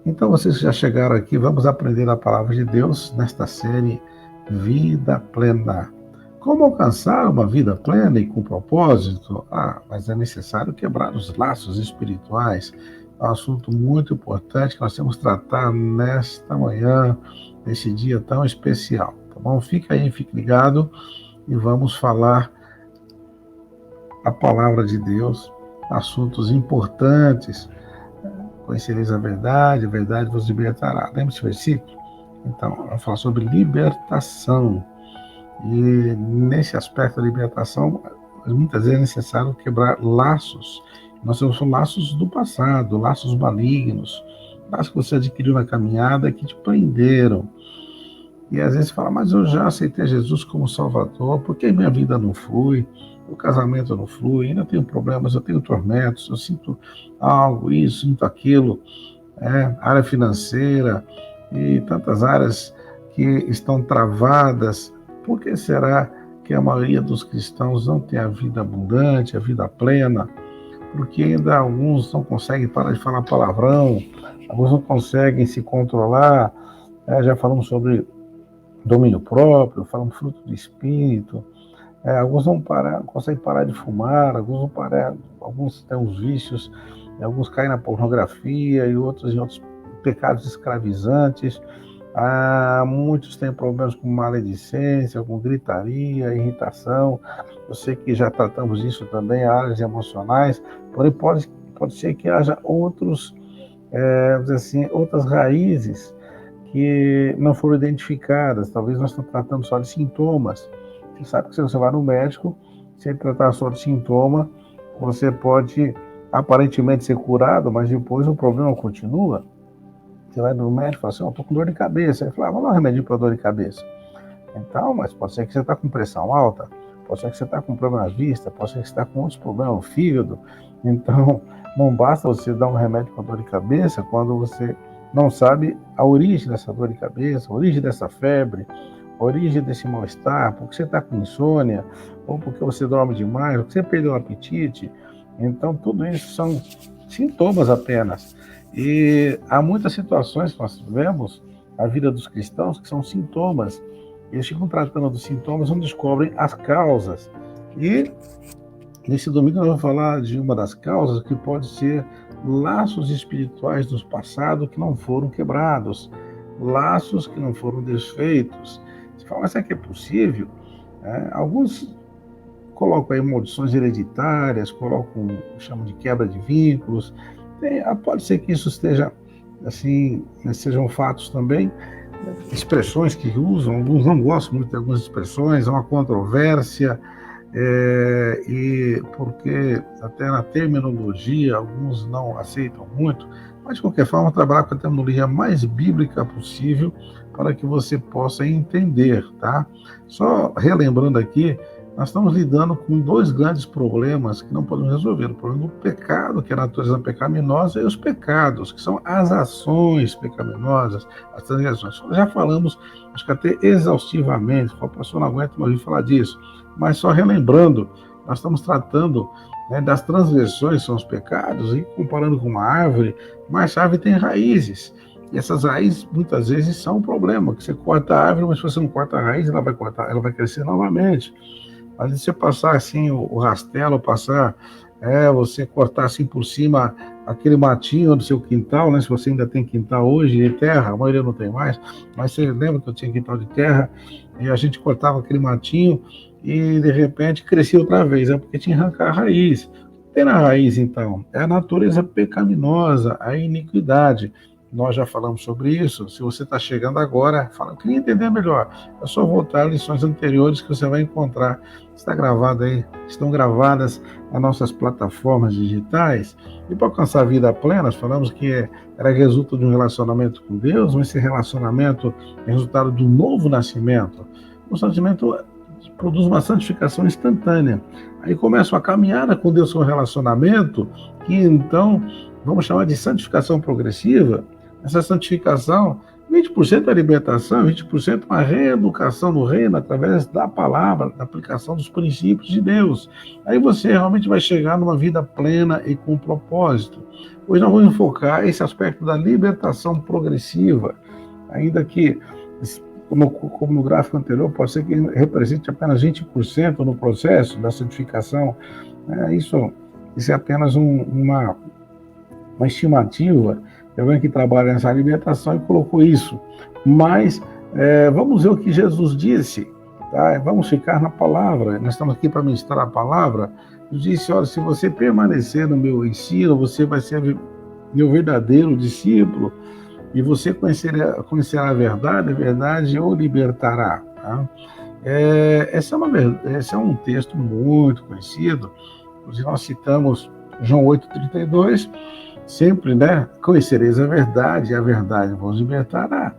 Então, vocês já chegaram aqui, vamos aprender a palavra de Deus nesta série Vida Plena. Como alcançar uma vida plena e com propósito? Mas é necessário quebrar os laços espirituais. É um assunto muito importante que nós temos que tratar nesta manhã, nesse dia tão especial. Tá bom? Fica aí, fique ligado e vamos falar a palavra de Deus, assuntos importantes. Conhecereis a verdade vos libertará. Lembra esse versículo? Então, vamos falar sobre libertação. E nesse aspecto da libertação, muitas vezes é necessário quebrar laços. Nós temos laços do passado, laços malignos, laços que você adquiriu na caminhada que te prenderam. E às vezes você fala, mas eu já aceitei Jesus como Salvador, por que minha vida não flui? O casamento não flui, ainda tenho problemas, eu tenho tormentos, eu sinto algo, isso, sinto aquilo, área financeira e tantas áreas que estão travadas. Por que será que a maioria dos cristãos não tem a vida abundante, a vida plena? Porque ainda alguns não conseguem parar de falar palavrão, alguns não conseguem se controlar. Já falamos sobre domínio próprio, falamos fruto do Espírito. Alguns não conseguem parar de fumar, alguns têm os vícios, alguns caem na pornografia e outros em outros pecados escravizantes. Muitos têm problemas com maledicência, com gritaria, irritação. Eu sei que já tratamos disso também, áreas emocionais, porém pode ser que haja outras raízes que não foram identificadas. Talvez nós estamos tratando só de sintomas. Você sabe que se você vai no médico, se ele tratar só de sintoma, você pode aparentemente ser curado, mas depois o problema continua. Você vai no médico e fala assim, estou com dor de cabeça. Ele fala, vamos dar um remédio para dor de cabeça. Então, mas pode ser que você está com pressão alta, pode ser que você está com problema na vista, pode ser que você está com outros problemas no fígado. Então, não basta você dar um remédio para dor de cabeça quando você não sabe a origem dessa dor de cabeça, a origem dessa febre, a origem desse mal-estar, porque você está com insônia, ou porque você dorme demais, ou porque você perdeu o apetite. Então, tudo isso são sintomas apenas. E há muitas situações que nós vemos na vida dos cristãos que são sintomas. Eles ficam tratando dos sintomas, não descobrem as causas. E nesse domingo nós vamos falar de uma das causas que pode ser laços espirituais do passado que não foram quebrados, laços que não foram desfeitos. Você fala, mas será que é possível? Alguns colocam aí maldições hereditárias, chamam de quebra de vínculos. Pode ser que isso esteja, assim, sejam fatos também, expressões que usam, alguns não gostam muito de algumas expressões, há uma controvérsia, e porque até na terminologia alguns não aceitam muito, mas de qualquer forma trabalhar com a terminologia mais bíblica possível para que você possa entender, tá? Só relembrando aqui, nós estamos lidando com dois grandes problemas que não podemos resolver. O problema do pecado, que é a natureza pecaminosa, e os pecados, que são as ações pecaminosas, as transgressões. Já falamos, acho que até exaustivamente, o pastor não aguenta mais ouvir falar disso, mas só relembrando, nós estamos tratando das transgressões, são os pecados, e comparando com uma árvore, mas a árvore tem raízes. E essas raízes, muitas vezes, são um problema, que você corta a árvore, mas se você não corta a raiz, ela vai crescer novamente. Mas se você passar assim o rastelo, você cortar assim por cima aquele matinho do seu quintal, né? Se você ainda tem quintal hoje de terra, a maioria não tem mais, mas você lembra que eu tinha quintal de terra e a gente cortava aquele matinho e de repente crescia outra vez, porque tinha que arrancar a raiz. O que tem na raiz então? É a natureza pecaminosa, a iniquidade. Nós já falamos sobre isso. Se você está chegando agora, eu queria entender melhor. É só voltar a lições anteriores que você vai encontrar. Está gravado aí, estão gravadas nas nossas plataformas digitais. E para alcançar a vida plena, nós falamos que era resultado de um relacionamento com Deus, mas esse relacionamento é resultado do novo nascimento. O nascimento produz uma santificação instantânea. Aí começa a caminhada com Deus, com um relacionamento, que então vamos chamar de santificação progressiva. Essa santificação 20% é libertação, 20% é uma reeducação no reino através da palavra, da aplicação dos princípios de Deus. Aí você realmente vai chegar numa vida plena e com propósito. Hoje nós vamos enfocar esse aspecto da libertação progressiva, ainda que, como no gráfico anterior, pode ser que represente apenas 20% no processo da santificação. Isso é apenas uma estimativa. Tem alguém que trabalha nessa libertação e colocou isso. Mas vamos ver o que Jesus disse. Tá? Vamos ficar na palavra. Nós estamos aqui para ministrar a palavra. Ele disse, olha, se você permanecer no meu ensino, você vai ser meu verdadeiro discípulo e você conhecerá a verdade o libertará. Tá? Esse é um texto muito conhecido. Nós citamos João 8,32, sempre, conhecereis a verdade vos libertará.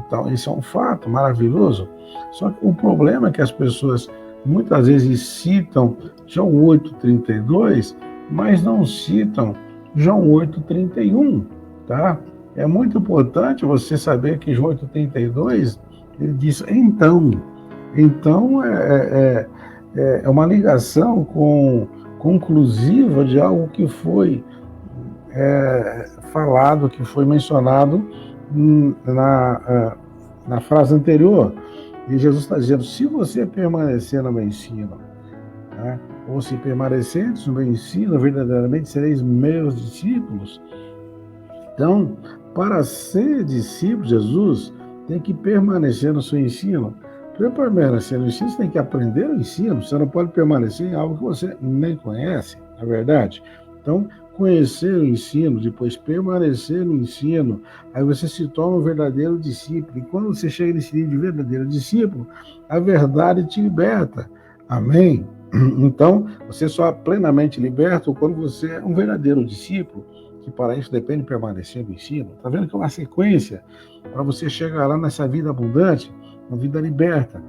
Então, isso é um fato maravilhoso. Só que o problema é que as pessoas muitas vezes citam João 8,32, mas não citam João 8,31, tá? É muito importante você saber que João 8,32, ele diz então. Então, é uma ligação conclusiva de algo que foi falado, que foi mencionado na frase anterior. E Jesus está dizendo, se você permanecer no meu ensino, ou se permanecerdes no meu ensino, verdadeiramente sereis meus discípulos. Então, para ser discípulo de Jesus, tem que permanecer no seu ensino. Para permanecer no ensino, você tem que aprender o ensino. Você não pode permanecer em algo que você nem conhece, na é verdade. Então, conhecer o ensino, depois permanecer no ensino, aí você se torna um verdadeiro discípulo. E quando você chega nesse nível de verdadeiro discípulo, a verdade te liberta. Amém? Então, você só é plenamente liberto quando você é um verdadeiro discípulo, que para isso depende de permanecer no ensino. Está vendo que é uma sequência para você chegar lá nessa vida abundante, uma vida liberta.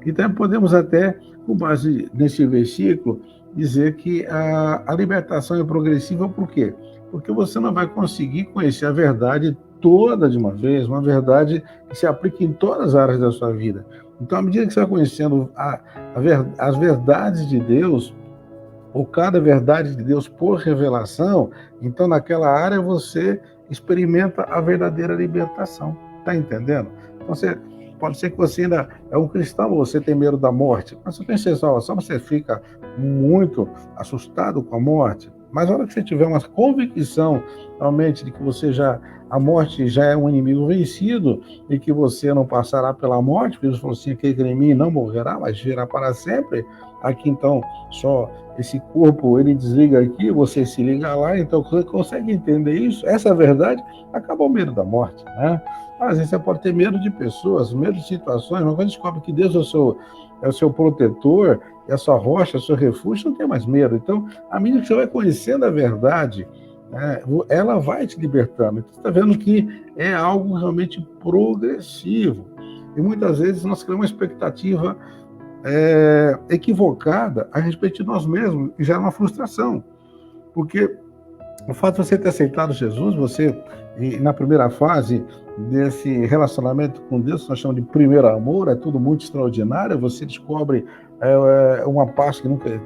Então, podemos até, com base nesse versículo, dizer que a libertação é progressiva. Por quê? Porque você não vai conseguir conhecer a verdade toda de uma vez, uma verdade que se aplica em todas as áreas da sua vida. Então, à medida que você vai conhecendo as verdades de Deus, ou cada verdade de Deus por revelação, então naquela área você experimenta a verdadeira libertação. Está entendendo? Então, pode ser que você ainda é um cristão, você tem medo da morte, mas você tem sensação, você fica muito assustado com a morte. Mas na hora que você tiver uma convicção realmente de que a morte já é um inimigo vencido e que você não passará pela morte, porque Jesus falou assim, aquele que em mim não morrerá, mas viverá para sempre. Aqui então, só esse corpo, ele desliga aqui, você se liga lá, então você consegue entender isso, essa verdade, acaba o medo da morte, né? Às vezes você pode ter medo de pessoas, medo de situações, mas quando descobre que Deus é o seu protetor, é a sua rocha, é o seu refúgio, você não tem mais medo. Então, à medida que você vai conhecendo a verdade, ela vai te libertando. Então, você está vendo que é algo realmente progressivo. E muitas vezes nós criamos uma expectativa equivocada a respeito de nós mesmos e gera uma frustração. Porque o fato de você ter aceitado Jesus, na primeira fase desse relacionamento com Deus, nós chamamos de primeiro amor, é tudo muito extraordinário, você descobre uma paz que nunca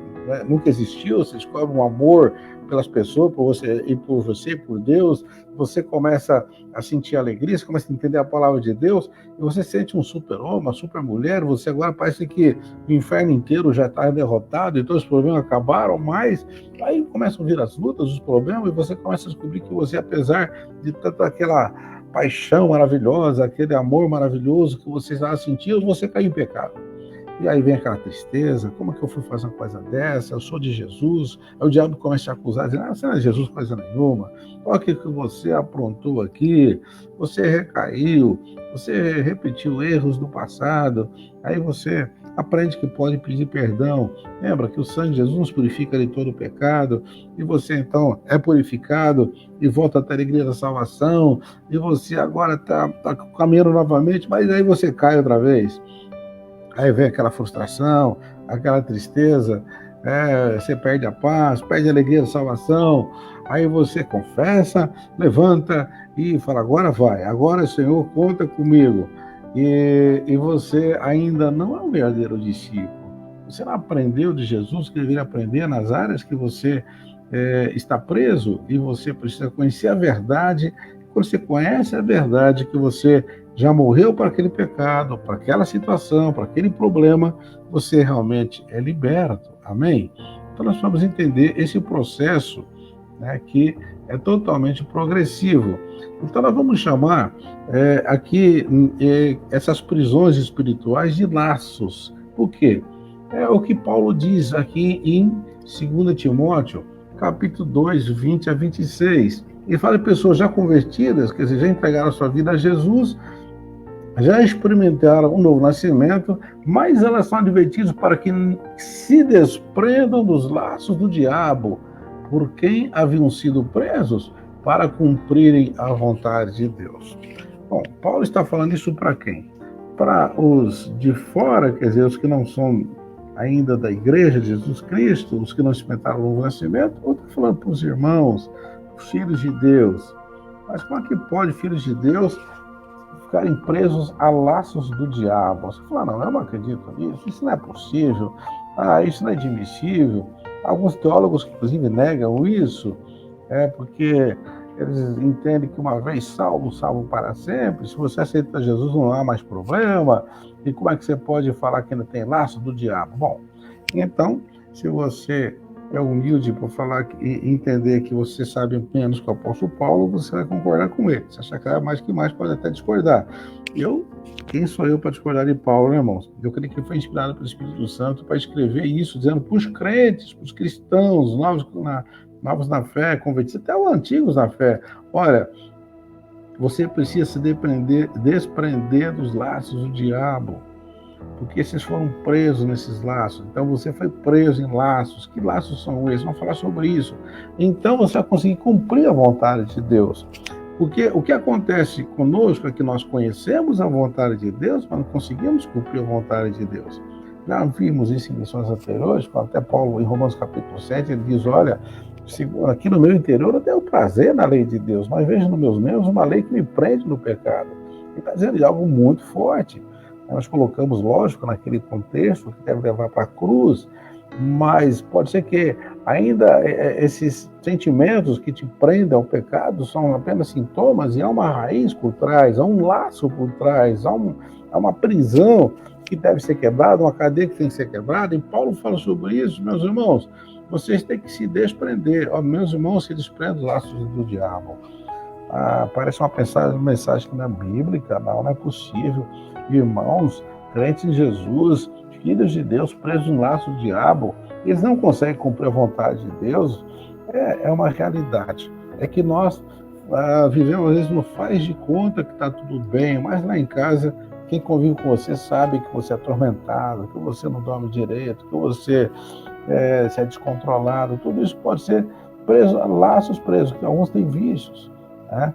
existiu, você descobre um amor pelas pessoas, por você, por Deus, você começa a sentir alegria, você começa a entender a palavra de Deus, e você sente um super-homem, uma super-mulher, você agora parece que o inferno inteiro já está derrotado, e todos os problemas acabaram, mas aí começam a vir as lutas, os problemas, e você começa a descobrir que você, apesar de toda aquela paixão maravilhosa, aquele amor maravilhoso que você já sentiu, você caiu em pecado. E aí vem aquela tristeza, como é que eu fui fazer uma coisa dessa? Eu sou de Jesus. Aí o diabo começa a te acusar, dizendo, você não é Jesus coisa nenhuma. Olha o que você aprontou aqui, você recaiu, você repetiu erros do passado. Aí você aprende que pode pedir perdão. Lembra que o sangue de Jesus nos purifica de todo o pecado. E você então é purificado e volta a ter a alegria da salvação. E você agora está caminhando novamente, mas aí você cai outra vez. Aí vem aquela frustração, aquela tristeza, você perde a paz, perde a alegria da salvação, Aí você confessa, levanta e fala, agora vai, agora Senhor, conta comigo. E você ainda não é um verdadeiro discípulo. Você não aprendeu de Jesus que deveria aprender nas áreas que você está preso, e você precisa conhecer a verdade. Quando você conhece a verdade, que você já morreu para aquele pecado, para aquela situação, para aquele problema, você realmente é liberto. Amém? Então nós vamos entender esse processo, né, que é totalmente progressivo. Então nós vamos chamar aqui essas prisões espirituais de laços. Por quê? É o que Paulo diz aqui em 2 Timóteo, capítulo 2, 20 a 26. Ele fala de pessoas já convertidas, quer dizer, já entregaram a sua vida a Jesus, já experimentaram um novo nascimento, mas elas são advertidas para que se desprendam dos laços do diabo, por quem haviam sido presos, para cumprirem a vontade de Deus. Bom, Paulo está falando isso para quem? Para os de fora, quer dizer, os que não são ainda da igreja de Jesus Cristo, os que não experimentaram o novo nascimento, ou está falando para os irmãos, os filhos de Deus. Mas como é que pode filhos de Deus ficarem presos a laços do diabo? Você fala, não, eu não acredito nisso, isso não é possível, isso não é admissível. Alguns teólogos, inclusive, negam isso, porque eles entendem que uma vez salvo, salvo para sempre. Se você aceita Jesus, não há mais problema. E como é que você pode falar que não tem laço do diabo? Bom, então, se você é humilde para falar e entender que você sabe menos que o apóstolo Paulo, você vai concordar com ele. Se achar que é mais que mais, pode até discordar. Quem sou eu para discordar de Paulo, né, irmãos? Eu creio que ele foi inspirado pelo Espírito Santo para escrever isso, dizendo para os crentes, para os cristãos, novos na fé, convertidos, até os antigos na fé. Olha, você precisa se desprender dos laços do diabo, porque vocês foram presos nesses laços. Então você foi preso em laços. Que laços são esses? Vamos falar sobre isso. Então você vai conseguir cumprir a vontade de Deus. Porque o que acontece conosco é que nós conhecemos a vontade de Deus, mas não conseguimos cumprir a vontade de Deus. Já vimos isso em lições anteriores, até Paulo, em Romanos capítulo 7, ele diz, olha, aqui no meu interior eu tenho prazer na lei de Deus, mas vejo nos meus membros uma lei que me prende no pecado. Ele está dizendo de algo muito forte. Nós colocamos, lógico, naquele contexto que deve levar para a cruz, mas pode ser que ainda esses sentimentos que te prendem ao pecado são apenas sintomas, e há uma raiz por trás, há um laço por trás, há uma prisão que deve ser quebrada, uma cadeia que tem que ser quebrada, e Paulo fala sobre isso. Meus irmãos, vocês têm que se desprender. Meus irmãos, se desprendem dos laços do diabo. Parece uma mensagem que não é bíblica, não é possível. Irmãos, crentes em Jesus, filhos de Deus, presos no laço do diabo, eles não conseguem cumprir a vontade de Deus. É uma realidade. É que nós vivemos, às vezes, no faz de conta que está tudo bem, mas lá em casa, quem convive com você sabe que você é atormentado, que você não dorme direito, que você se é descontrolado. Tudo isso pode ser preso, laços presos, que alguns têm vícios, né?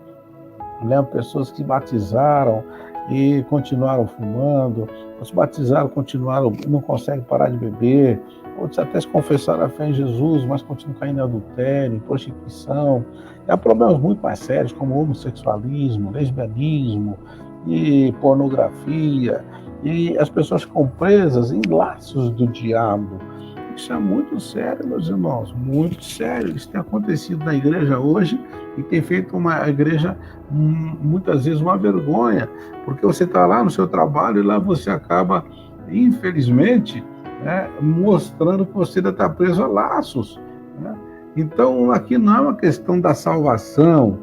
Lembro pessoas que batizaram e continuaram fumando, se batizaram, continuaram, não conseguem parar de beber, outros até se confessaram a fé em Jesus, mas continuam caindo em adultério, em prostituição. Há problemas muito mais sérios, como homossexualismo, lesbianismo e pornografia, e as pessoas ficam presas em laços do diabo. Isso é muito sério, meus irmãos, muito sério. Isso tem acontecido na igreja hoje e tem feito uma igreja, muitas vezes, uma vergonha, porque você está lá no seu trabalho e lá você acaba, infelizmente, mostrando que você ainda está preso a laços, né? Então, aqui não é uma questão da salvação,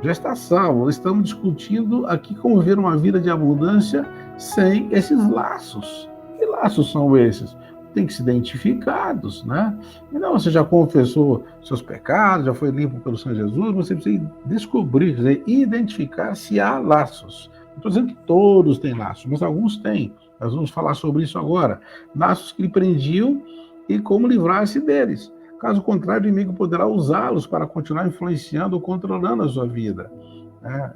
já está salvo. Estamos discutindo aqui como viver uma vida de abundância sem esses laços. Que laços são esses? Tem que ser identificados, né? Então, você já confessou seus pecados, já foi limpo pelo Senhor Jesus, você precisa descobrir, quer dizer, identificar se há laços. Não estou dizendo que todos têm laços, mas alguns têm. Nós vamos falar sobre isso agora. Laços que lhe prendiam e como livrar-se deles. Caso contrário, o inimigo poderá usá-los para continuar influenciando ou controlando a sua vida.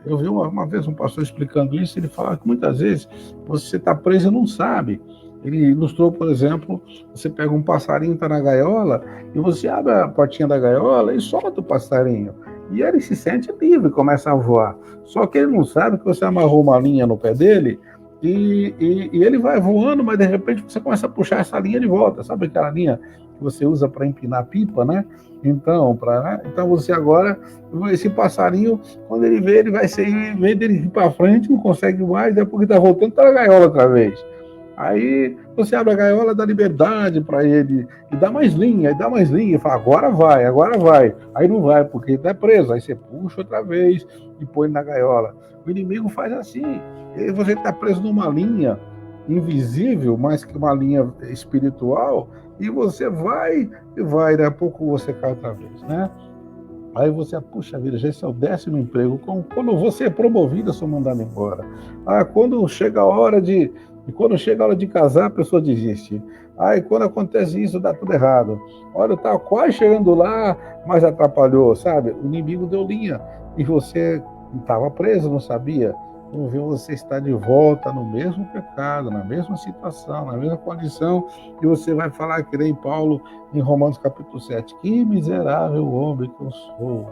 Eu vi uma vez um pastor explicando isso, ele falava que muitas vezes você está preso e não sabe. Ele ilustrou, por exemplo, você pega um passarinho que está na gaiola e você abre a portinha da gaiola e solta o passarinho. E ele se sente livre, começa a voar. Só que ele não sabe que você amarrou uma linha no pé dele e ele vai voando, mas de repente você começa a puxar essa linha de volta. Sabe aquela linha que você usa para empinar pipa, né? Então, então você agora, esse passarinho, quando ele vê, ele vai ser, em vez dele ir para frente, não consegue mais, é porque está voltando para a gaiola outra vez. Aí você abre a gaiola, dá liberdade para ele, e dá mais linha, e fala, agora vai, agora vai. Aí não vai, porque ele está preso. Aí você puxa outra vez e põe na gaiola. O inimigo faz assim. E você está preso numa linha invisível, mais que uma linha espiritual, e você vai e vai, daqui a pouco você cai outra vez, né? Aí você, puxa vida, já esse é o 10º emprego. Quando você é promovido, eu sou mandado embora. Quando chega a hora de casar, a pessoa desiste. E quando acontece isso, dá tudo errado. Olha, eu estava quase chegando lá, mas atrapalhou, sabe? O inimigo deu linha. E você estava preso, não sabia? Não viu, você está de volta no mesmo pecado, na mesma situação, na mesma condição, e você vai falar que nem Paulo em Romanos capítulo 7, que miserável homem que eu sou.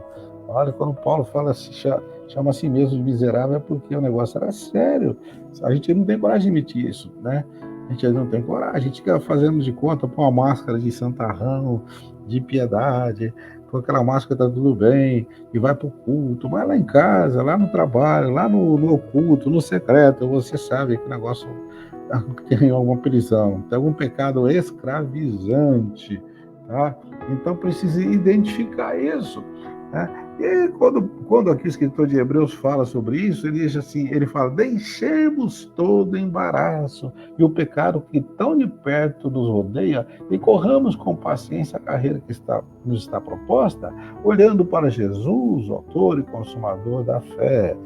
Olha, quando Paulo fala, chama a si mesmo de miserável, é porque o negócio era sério. A gente não tem coragem de admitir isso, né? A gente não tem coragem, a gente fica fazendo de conta, põe uma máscara de santarrão, de piedade, com aquela máscara tá tudo bem, e vai pro culto, vai lá em casa, lá no trabalho, lá no oculto, no secreto, você sabe que o negócio tem alguma prisão, tem algum pecado escravizante, tá? Então precisa identificar isso, né? E quando aqui o escritor de Hebreus fala sobre isso, ele diz assim, ele fala, deixemos todo embaraço e o pecado que tão de perto nos rodeia e corramos com paciência a carreira que nos está proposta, olhando para Jesus, o autor e consumador da fé.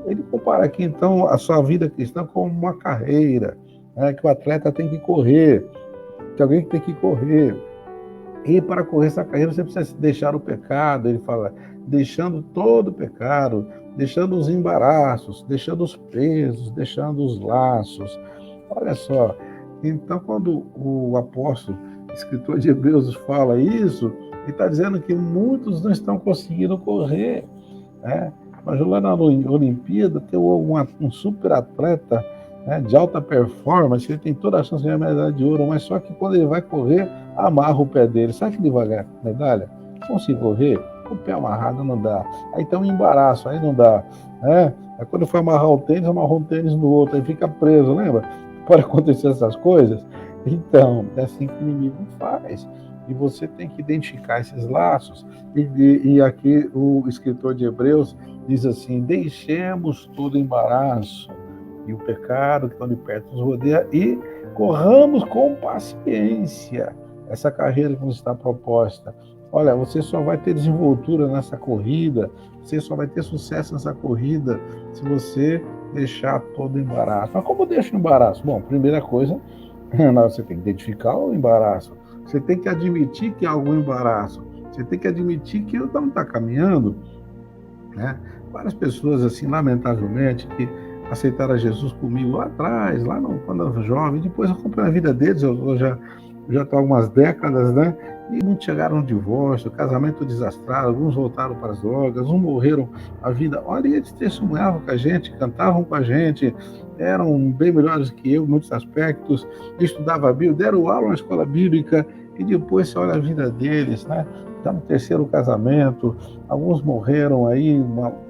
Ele compara aqui, então, a sua vida cristã como uma carreira, né, que o atleta tem que correr, que alguém tem que correr. E para correr essa carreira você precisa deixar o pecado, ele fala, deixando todo o pecado, deixando os embaraços, deixando os pesos, deixando os laços. Olha só, então quando o apóstolo, escritor de Hebreus, fala isso, ele está dizendo que muitos não estão conseguindo correr, né? Mas lá na Olimpíada tem um super atleta, né, de alta performance, ele tem toda a chance de ganhar medalha de ouro, mas só que quando ele vai correr, amarra o pé dele. Sabe que ele vai ganhar medalha? Consigo correr? O pé amarrado não dá. Aí tem um embaraço, aí não dá. Né? Aí quando foi amarrar o tênis, amarrou um tênis no outro, aí fica preso, lembra? Pode acontecer essas coisas? Então, é assim que o inimigo faz. E você tem que identificar esses laços. E aqui o escritor de Hebreus diz assim, deixemos todo embaraço e o pecado que estão de perto nos rodeia e corramos com paciência essa carreira que nos está proposta. Olha, você só vai ter desenvoltura nessa corrida, você só vai ter sucesso nessa corrida se você deixar todo o embaraço. Mas como deixa o embaraço? Bom, primeira coisa, você tem que identificar o embaraço, você tem que admitir que há algum embaraço, você tem que admitir que não está caminhando, né? Várias pessoas, assim, lamentavelmente, que aceitaram a Jesus comigo lá atrás, quando eu era jovem, depois eu acompanhei a vida deles, eu já estou há algumas décadas, né? E não chegaram ao divórcio, casamento desastrado, alguns voltaram para as drogas, uns morreram a vida. Olha, eles testemunhavam com a gente, cantavam com a gente, eram bem melhores que eu em muitos aspectos, estudavam a Bíblia, deram aula na escola bíblica, e depois você olha a vida deles, né? Já no 3º casamento, alguns morreram aí,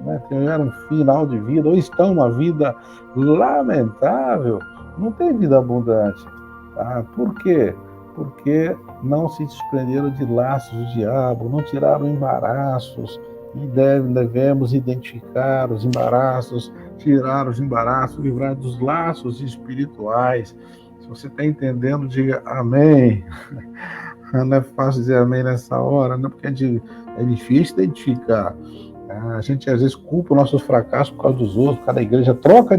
né, tiveram um final de vida, ou estão uma vida lamentável, não tem vida abundante. Tá? Por quê? Porque não se desprenderam de laços do diabo, não tiraram embaraços, e devemos identificar os embaraços, tirar os embaraços, livrar dos laços espirituais. Se você está entendendo, diga amém. Não é fácil dizer amém nessa hora, não, porque é difícil identificar. A gente às vezes culpa os nossos fracassos por causa dos outros, por causa da igreja, troca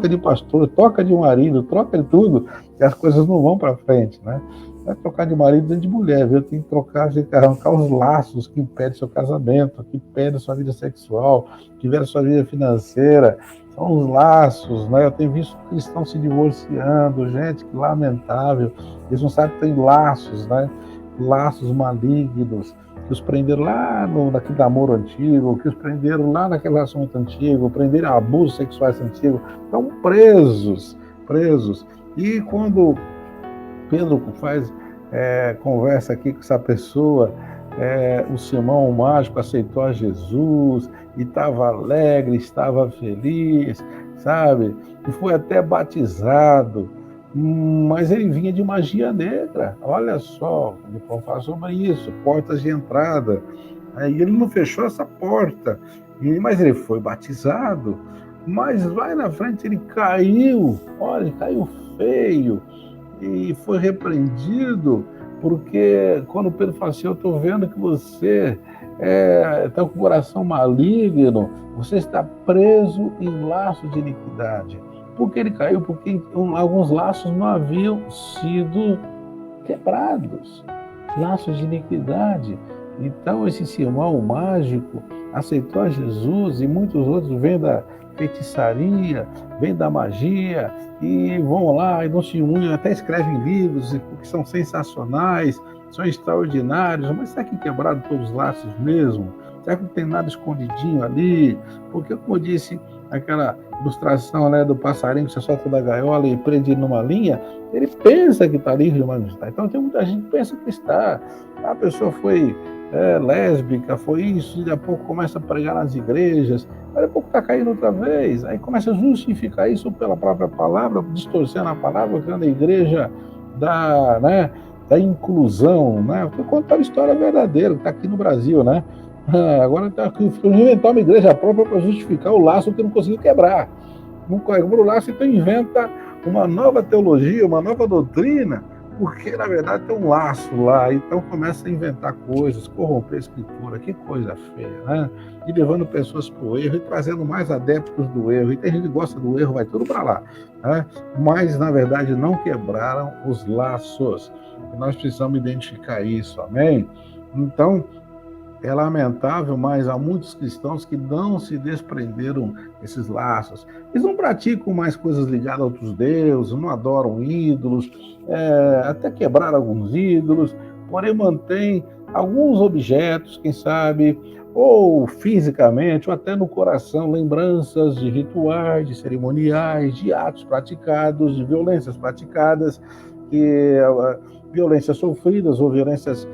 de pastor, troca de marido, troca de tudo, e as coisas não vão para frente, né? Não é trocar de marido nem de mulher, viu? Tem que arrancar os laços que impedem seu casamento, que impedem sua vida sexual, que impedem sua vida financeira, São os laços, né? Eu tenho visto cristãos se divorciando, gente, que lamentável. Eles não sabem que tem laços, né? Laços malignos, que os prenderam lá naquele namoro antigo, que os prenderam lá naquele relacionamento antigo, prenderam abusos sexuais antigos. Estão presos. E quando Pedro faz conversa aqui com essa pessoa, o Simão o mágico aceitou a Jesus e estava alegre, estava feliz, sabe? E foi até batizado, mas ele vinha de magia negra. Olha só, ele fala sobre isso, portas de entrada. E ele não fechou essa porta, mas ele foi batizado. Mas vai na frente, ele caiu, olha, ele caiu feio e foi repreendido, porque quando Pedro fala assim, eu estou vendo que você está com o coração maligno, você está preso em laços de iniquidade. Por que ele caiu? Porque alguns laços não haviam sido quebrados, laços de iniquidade. Então esse Simão mágico aceitou a Jesus e muitos outros vêm da feitiçaria, vêm da magia e vão lá e não se unem, até escrevem livros que são sensacionais, são extraordinários, mas será que quebraram todos os laços mesmo? Será que não tem nada escondidinho ali? Porque, como eu disse, aquela ilustração, né, do passarinho que você solta da gaiola e prende ele numa linha, ele pensa que está livre, mas não está. Então tem muita gente que pensa que está. A pessoa foi lésbica, foi isso, e daqui a pouco começa a pregar nas igrejas, daqui a pouco está caindo outra vez, aí começa a justificar isso pela própria palavra, distorcendo a palavra, criando a igreja da inclusão, né? Vou contar a história verdadeira, que está aqui no Brasil, né? Agora está aqui, inventar uma igreja própria para justificar o laço que não conseguiu quebrar. Não quebrou o laço, então inventa uma nova teologia, uma nova doutrina, porque, na verdade, tem um laço lá, então começa a inventar coisas, corromper a escritura, que coisa feia, né? E levando pessoas para o erro e trazendo mais adeptos do erro, e tem gente que gosta do erro, vai tudo para lá, né? Mas, na verdade, não quebraram os laços, e nós precisamos identificar isso, amém? Então, é lamentável, mas há muitos cristãos que não se desprenderam desses laços. Eles não praticam mais coisas ligadas a outros deuses, não adoram ídolos, até quebraram alguns ídolos, porém mantêm alguns objetos, quem sabe, ou fisicamente, ou até no coração, lembranças de rituais, de cerimoniais, de atos praticados, de violências praticadas, violências sofridas ou violências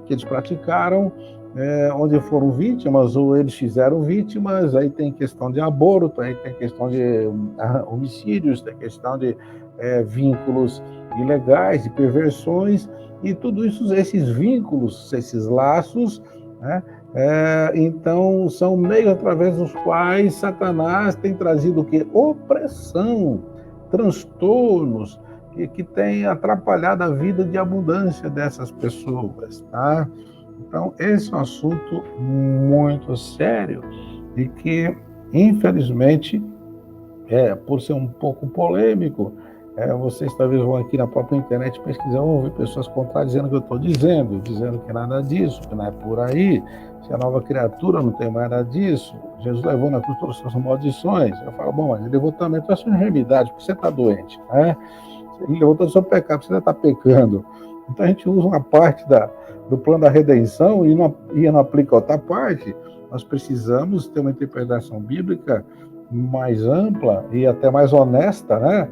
que eles praticaram, onde foram vítimas ou eles fizeram vítimas. Aí tem questão de aborto, aí tem questão de homicídios, tem questão de vínculos ilegais, de perversões, e tudo isso, esses vínculos, esses laços, né, então são meios através dos quais Satanás tem trazido o quê? Opressão, transtornos, que tem atrapalhado a vida de abundância dessas pessoas, tá? Então, esse é um assunto muito sério e que, infelizmente, por ser um pouco polêmico, vocês talvez vão aqui na própria internet pesquisar, vão ver pessoas contradizendo o que eu estou dizendo que nada disso, que não é por aí, se a nova criatura não tem mais nada disso, Jesus levou na cruz todas as suas maldições. Eu falo, bom, mas ele levou também toda a sua enfermidade, porque você está doente, né? Ele levou todo o seu pecado, você já está pecando. Então a gente usa uma parte do plano da redenção e não aplica outra parte. Nós precisamos ter uma interpretação bíblica mais ampla e até mais honesta, né?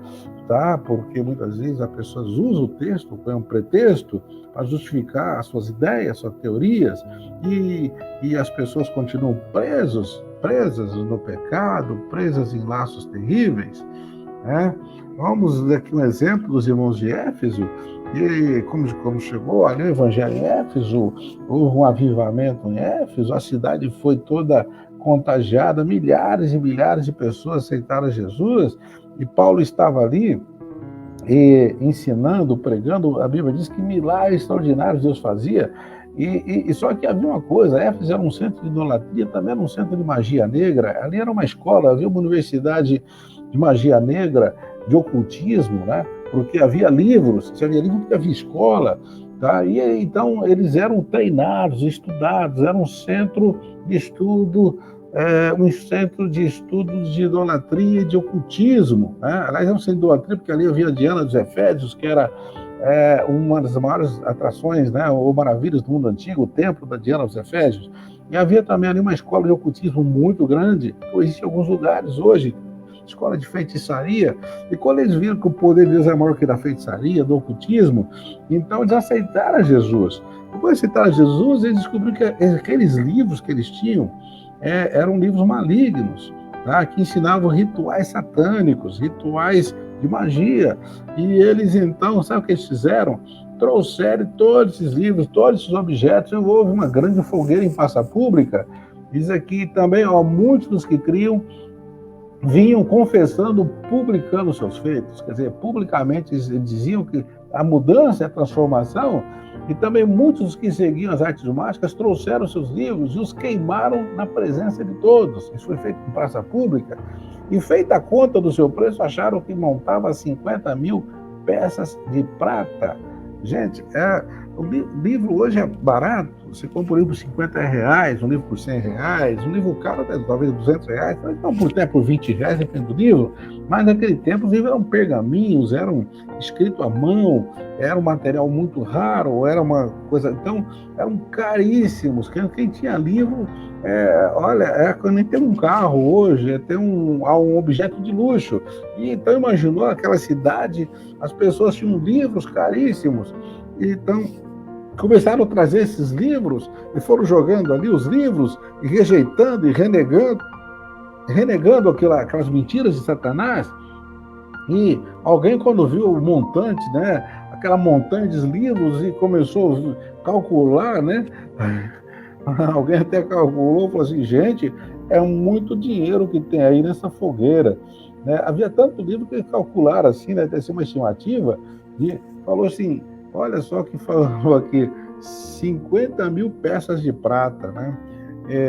Tá? Porque muitas vezes as pessoas usam o texto como um pretexto para justificar as suas ideias, suas teorias, e as pessoas continuam presas no pecado, presas em laços terríveis, né? Vamos ver aqui um exemplo dos irmãos de Éfeso, e como chegou ali o evangelho em Éfeso, houve um avivamento em Éfeso, a cidade foi toda contagiada, milhares e milhares de pessoas aceitaram Jesus, e Paulo estava ali ensinando, pregando. A Bíblia diz que milagres extraordinários Deus fazia, e só que havia uma coisa, Éfeso era um centro de idolatria, também era um centro de magia negra, ali era uma escola, havia uma universidade de magia negra, de ocultismo, né? Porque havia livros, se havia livro porque havia escola, tá? E então eles eram treinados, estudados, era um centro de estudo um centro de estudos de idolatria e de ocultismo, né? Aliás, é um centro de idolatria, porque ali havia Diana dos Efésios, que era uma das maiores atrações, né, ou maravilhas do mundo antigo, o templo da Diana dos Efésios. E havia também ali uma escola de ocultismo muito grande, que existe em alguns lugares hoje, escola de feitiçaria. E quando eles viram que o poder de Deus é maior que da feitiçaria, do ocultismo, então eles aceitaram Jesus. Depois de aceitar Jesus, eles descobriram que aqueles livros que eles tinham eram livros malignos, tá? Que ensinavam rituais satânicos, rituais de magia. E eles, então, sabe o que eles fizeram? Trouxeram todos esses livros, todos esses objetos, e houve uma grande fogueira em praça pública. Diz aqui também, ó, muitos dos que criam vinham confessando, publicando seus feitos, quer dizer, publicamente eles diziam que a mudança, a transformação, e também muitos que seguiam as artes mágicas trouxeram seus livros e os queimaram na presença de todos. Isso foi feito em praça pública. E feita a conta do seu preço, acharam que montava 50 mil peças de prata. Gente, o livro hoje é barato, você compra um livro por 50 reais, um livro por 100 reais, um livro caro talvez 200 reais, então por tempo por 20 reais, depende do livro, mas naquele tempo os livros eram pergaminhos, eram escritos à mão, era um material muito raro, era uma coisa, então eram caríssimos, quem tinha livro, olha, nem ter um carro hoje, é ter um objeto de luxo, e então imaginou aquela cidade, as pessoas tinham livros caríssimos, então começaram a trazer esses livros e foram jogando ali os livros e rejeitando e renegando aquelas mentiras de Satanás. E alguém, quando viu o montante, né, aquela montanha de livros e começou a calcular, né, alguém até calculou, falou assim, gente, é muito dinheiro que tem aí nessa fogueira, né? Havia tanto livro que eles calcularam assim, né, deve ser uma estimativa, e falou assim, olha só que falou aqui, 50 mil peças de prata, né?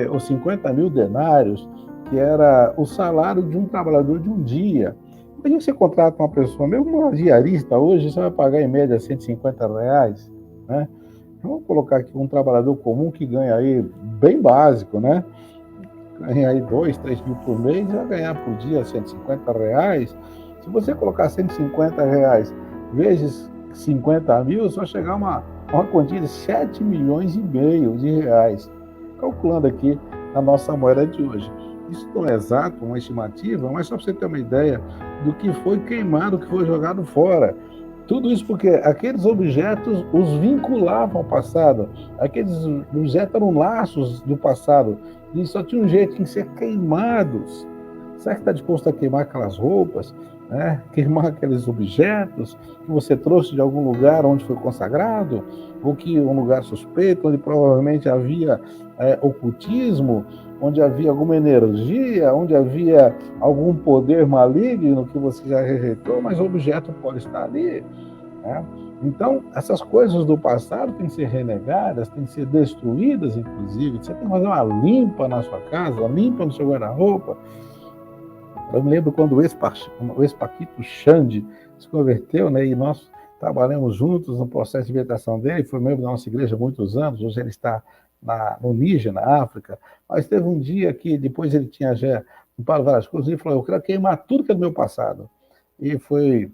Ou 50 mil denários, que era o salário de um trabalhador de um dia. Imagina você contrata uma pessoa, mesmo uma diarista hoje, você vai pagar em média 150 reais, né? Vamos colocar aqui um trabalhador comum que ganha aí, bem básico, né? Ganha aí 2, 3 mil por mês, vai ganhar por dia 150 reais. Se você colocar 150 reais vezes 50 mil, você vai chegar a uma quantia de 7 milhões e meio de reais. Calculando aqui a nossa moeda de hoje. Isso não é exato, uma estimativa, mas só para você ter uma ideia do que foi queimado, que foi jogado fora. Tudo isso porque aqueles objetos os vinculavam ao passado. Aqueles objetos eram laços do passado. E só tinha um jeito de ser queimados. Será que está disposto a queimar aquelas roupas? Né? Queimar aqueles objetos que você trouxe de algum lugar onde foi consagrado? Ou que um lugar suspeito, onde provavelmente havia ocultismo? Onde havia alguma energia, onde havia algum poder maligno que você já rejeitou, mas o objeto pode estar ali. Né? Então, essas coisas do passado têm que ser renegadas, têm que ser destruídas, inclusive. Você tem que fazer uma limpa na sua casa, uma limpa no seu guarda-roupa. Eu me lembro quando o ex-Paquito Xande se converteu, né, e nós trabalhamos juntos no processo de libertação dele, foi membro da nossa igreja há muitos anos, hoje ele está no Níger, na África, mas teve um dia que depois ele tinha já limpado várias coisas, ele falou, eu quero queimar tudo que é do meu passado. E foi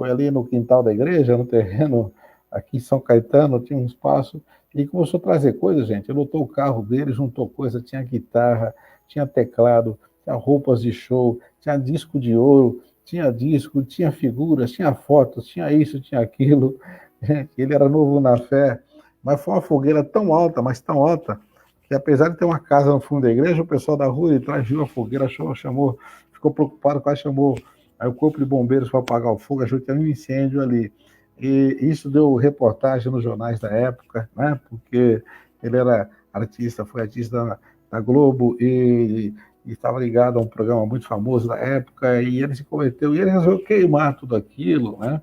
ali no quintal da igreja, no terreno, aqui em São Caetano, tinha um espaço, e começou a trazer coisas, gente, ele lotou o carro dele, juntou coisa, tinha guitarra, tinha teclado, tinha roupas de show, tinha disco de ouro, tinha disco, tinha figuras, tinha fotos, tinha isso, tinha aquilo. Ele era novo na fé, mas foi uma fogueira tão alta, mas tão alta, que apesar de ter uma casa no fundo da igreja, o pessoal da rua de trás viu a fogueira, chamou, ficou preocupado, quase chamou aí o corpo de bombeiros para apagar o fogo, achou que tinha um incêndio ali. E isso deu reportagem nos jornais da época, né? Porque ele era artista, foi artista da Globo e estava ligado a um programa muito famoso da época, e ele se converteu, e ele resolveu queimar tudo aquilo, né?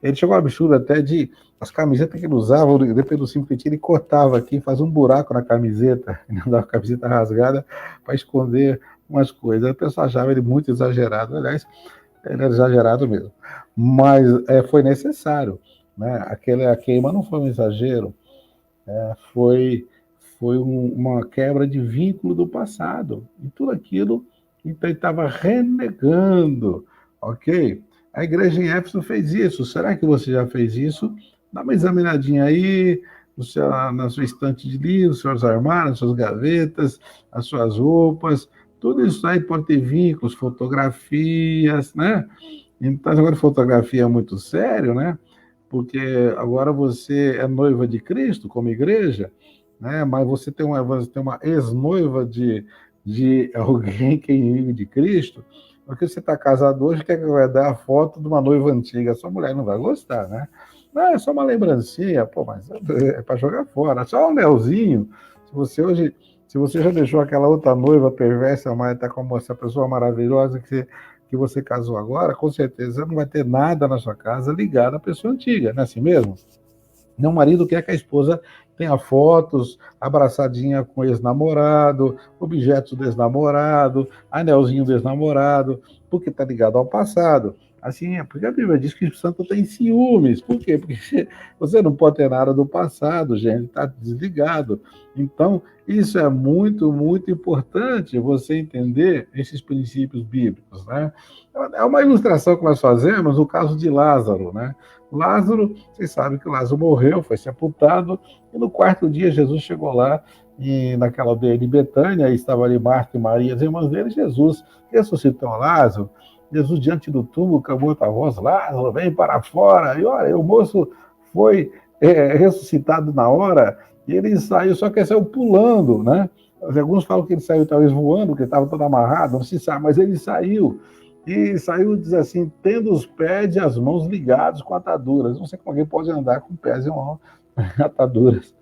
Ele chegou ao absurdo até de as camisetas que ele usava, dependendo do símbolo que tinha, ele cortava aqui, fazia um buraco na camiseta, ele andava com a camiseta rasgada para esconder umas coisas. O pessoal achava ele muito exagerado, aliás, ele era exagerado mesmo. Mas foi necessário, né? A queima não foi um exagero, foi foi uma quebra de vínculo do passado. E tudo aquilo, então ele estava renegando, ok? A igreja em Éfeso fez isso. Será que você já fez isso? Dá uma examinadinha aí, na sua estante de livros, seus armários, suas gavetas, as suas roupas, tudo isso aí pode ter vínculos, fotografias, né? Então, agora fotografia é muito sério, né? Porque agora você é noiva de Cristo, como igreja, né? Mas você tem uma ex-noiva de alguém que é inimigo de Cristo, porque você está casado hoje, quer que vai dar a foto de uma noiva antiga, sua mulher não vai gostar, né? Não, é só uma lembrancinha, pô, mas é para jogar fora, só um anelzinho. Se você já deixou aquela outra noiva perversa, mas está como essa pessoa maravilhosa que você casou agora, com certeza não vai ter nada na sua casa ligado à pessoa antiga, não é assim mesmo? Não, o marido quer que a esposa tenha fotos, abraçadinha com o ex-namorado, objetos do ex-namorado, anelzinho do ex-namorado, porque está ligado ao passado. Assim, porque a Bíblia diz que o santo tem ciúmes. Por quê? Porque você não pode ter nada do passado, gente, está desligado. Então, isso é muito, muito importante você entender esses princípios bíblicos, né? É uma ilustração que nós fazemos no caso de Lázaro, né? Lázaro, vocês sabem que Lázaro morreu, foi sepultado, e no quarto dia Jesus chegou lá, e naquela aldeia de Betânia, estava ali Marta e Maria, as irmãs dele, Jesus ressuscitou Lázaro. Jesus, diante do túmulo, clamou outra voz: Lázaro, vem para fora. E olha, o moço foi ressuscitado na hora, e ele saiu, só que ele saiu pulando, né? Alguns falam que ele saiu talvez voando, porque estava todo amarrado, não se sabe, mas ele saiu. E saiu, diz assim, tendo os pés e as mãos ligados com ataduras. Não sei como alguém pode andar com pés e mãos ataduras.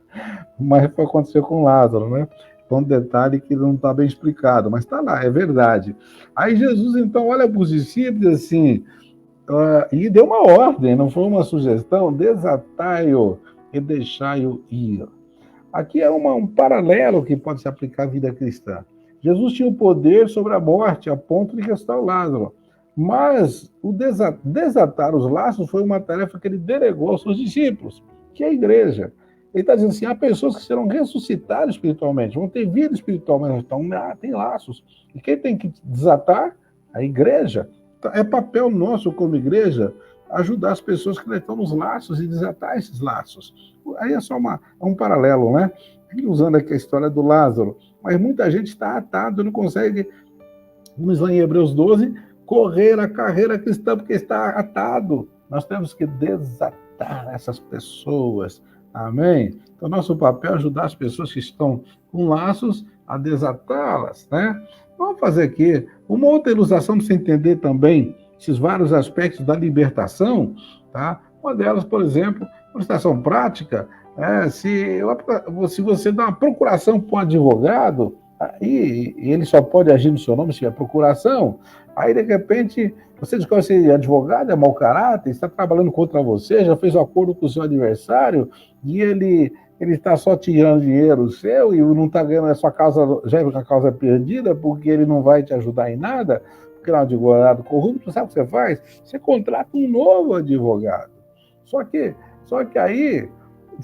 Mas foi acontecer com Lázaro, né? Então, um detalhe que não está bem explicado, mas está lá, é verdade. Aí Jesus, então, olha para os discípulos assim, e deu uma ordem, não foi uma sugestão: desatai-o e deixai-o ir. Aqui é um paralelo que pode se aplicar à vida cristã. Jesus tinha o poder sobre a morte, a ponto de ressuscitar o Lázaro. Mas o desatar os laços foi uma tarefa que ele delegou aos seus discípulos, que é a igreja. Ele está dizendo assim: há pessoas que serão ressuscitadas espiritualmente, vão ter vida espiritual, mas então tem laços. E quem tem que desatar? A igreja. É papel nosso como igreja ajudar as pessoas que estão nos laços e desatar esses laços. Aí é só um paralelo, né? Usando aqui a história do Lázaro. Mas muita gente está atado, não consegue, vamos lá em Hebreus 12, correr a carreira cristã porque está atado. Nós temos que desatar essas pessoas. Amém? Então, nosso papel é ajudar as pessoas que estão com laços a desatá-las, né? Vamos fazer aqui uma outra ilustração para você entender também esses vários aspectos da libertação, tá? Uma delas, por exemplo, uma ilustração prática, se você dá uma procuração para um advogado, aí ele só pode agir no seu nome se tiver procuração, aí de repente você descobre que esse advogado é mau caráter, está trabalhando contra você, já fez um acordo com o seu adversário e ele está só tirando dinheiro seu e não está ganhando a sua causa, já é uma causa perdida, porque ele não vai te ajudar em nada, porque é um advogado corrupto. Sabe o que você faz? Você contrata um novo advogado. Só que aí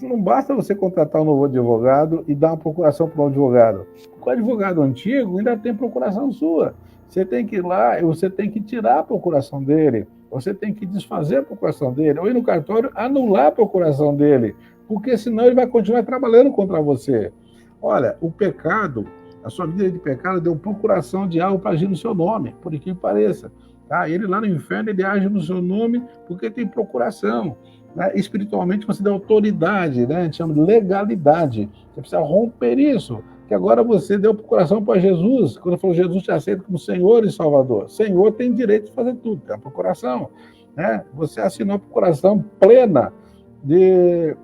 não basta você contratar um novo advogado e dar uma procuração para um advogado. Com o advogado antigo ainda tem procuração sua. Você tem que ir lá e você tem que tirar a procuração dele. Você tem que desfazer a procuração dele. Ou ir no cartório anular a procuração dele. Porque senão ele vai continuar trabalhando contra você. Olha, o pecado, a sua vida de pecado deu procuração de algo para agir no seu nome, por que pareça. Tá? Ele lá no inferno, ele age no seu nome porque tem procuração. Né? Espiritualmente você dá autoridade, né? A gente chama de legalidade. Você precisa romper isso. Que agora você deu procuração para Jesus. Quando falou Jesus te aceita como Senhor e Salvador. Senhor tem direito de fazer tudo, tem a procuração. Né? Você assinou a procuração plena de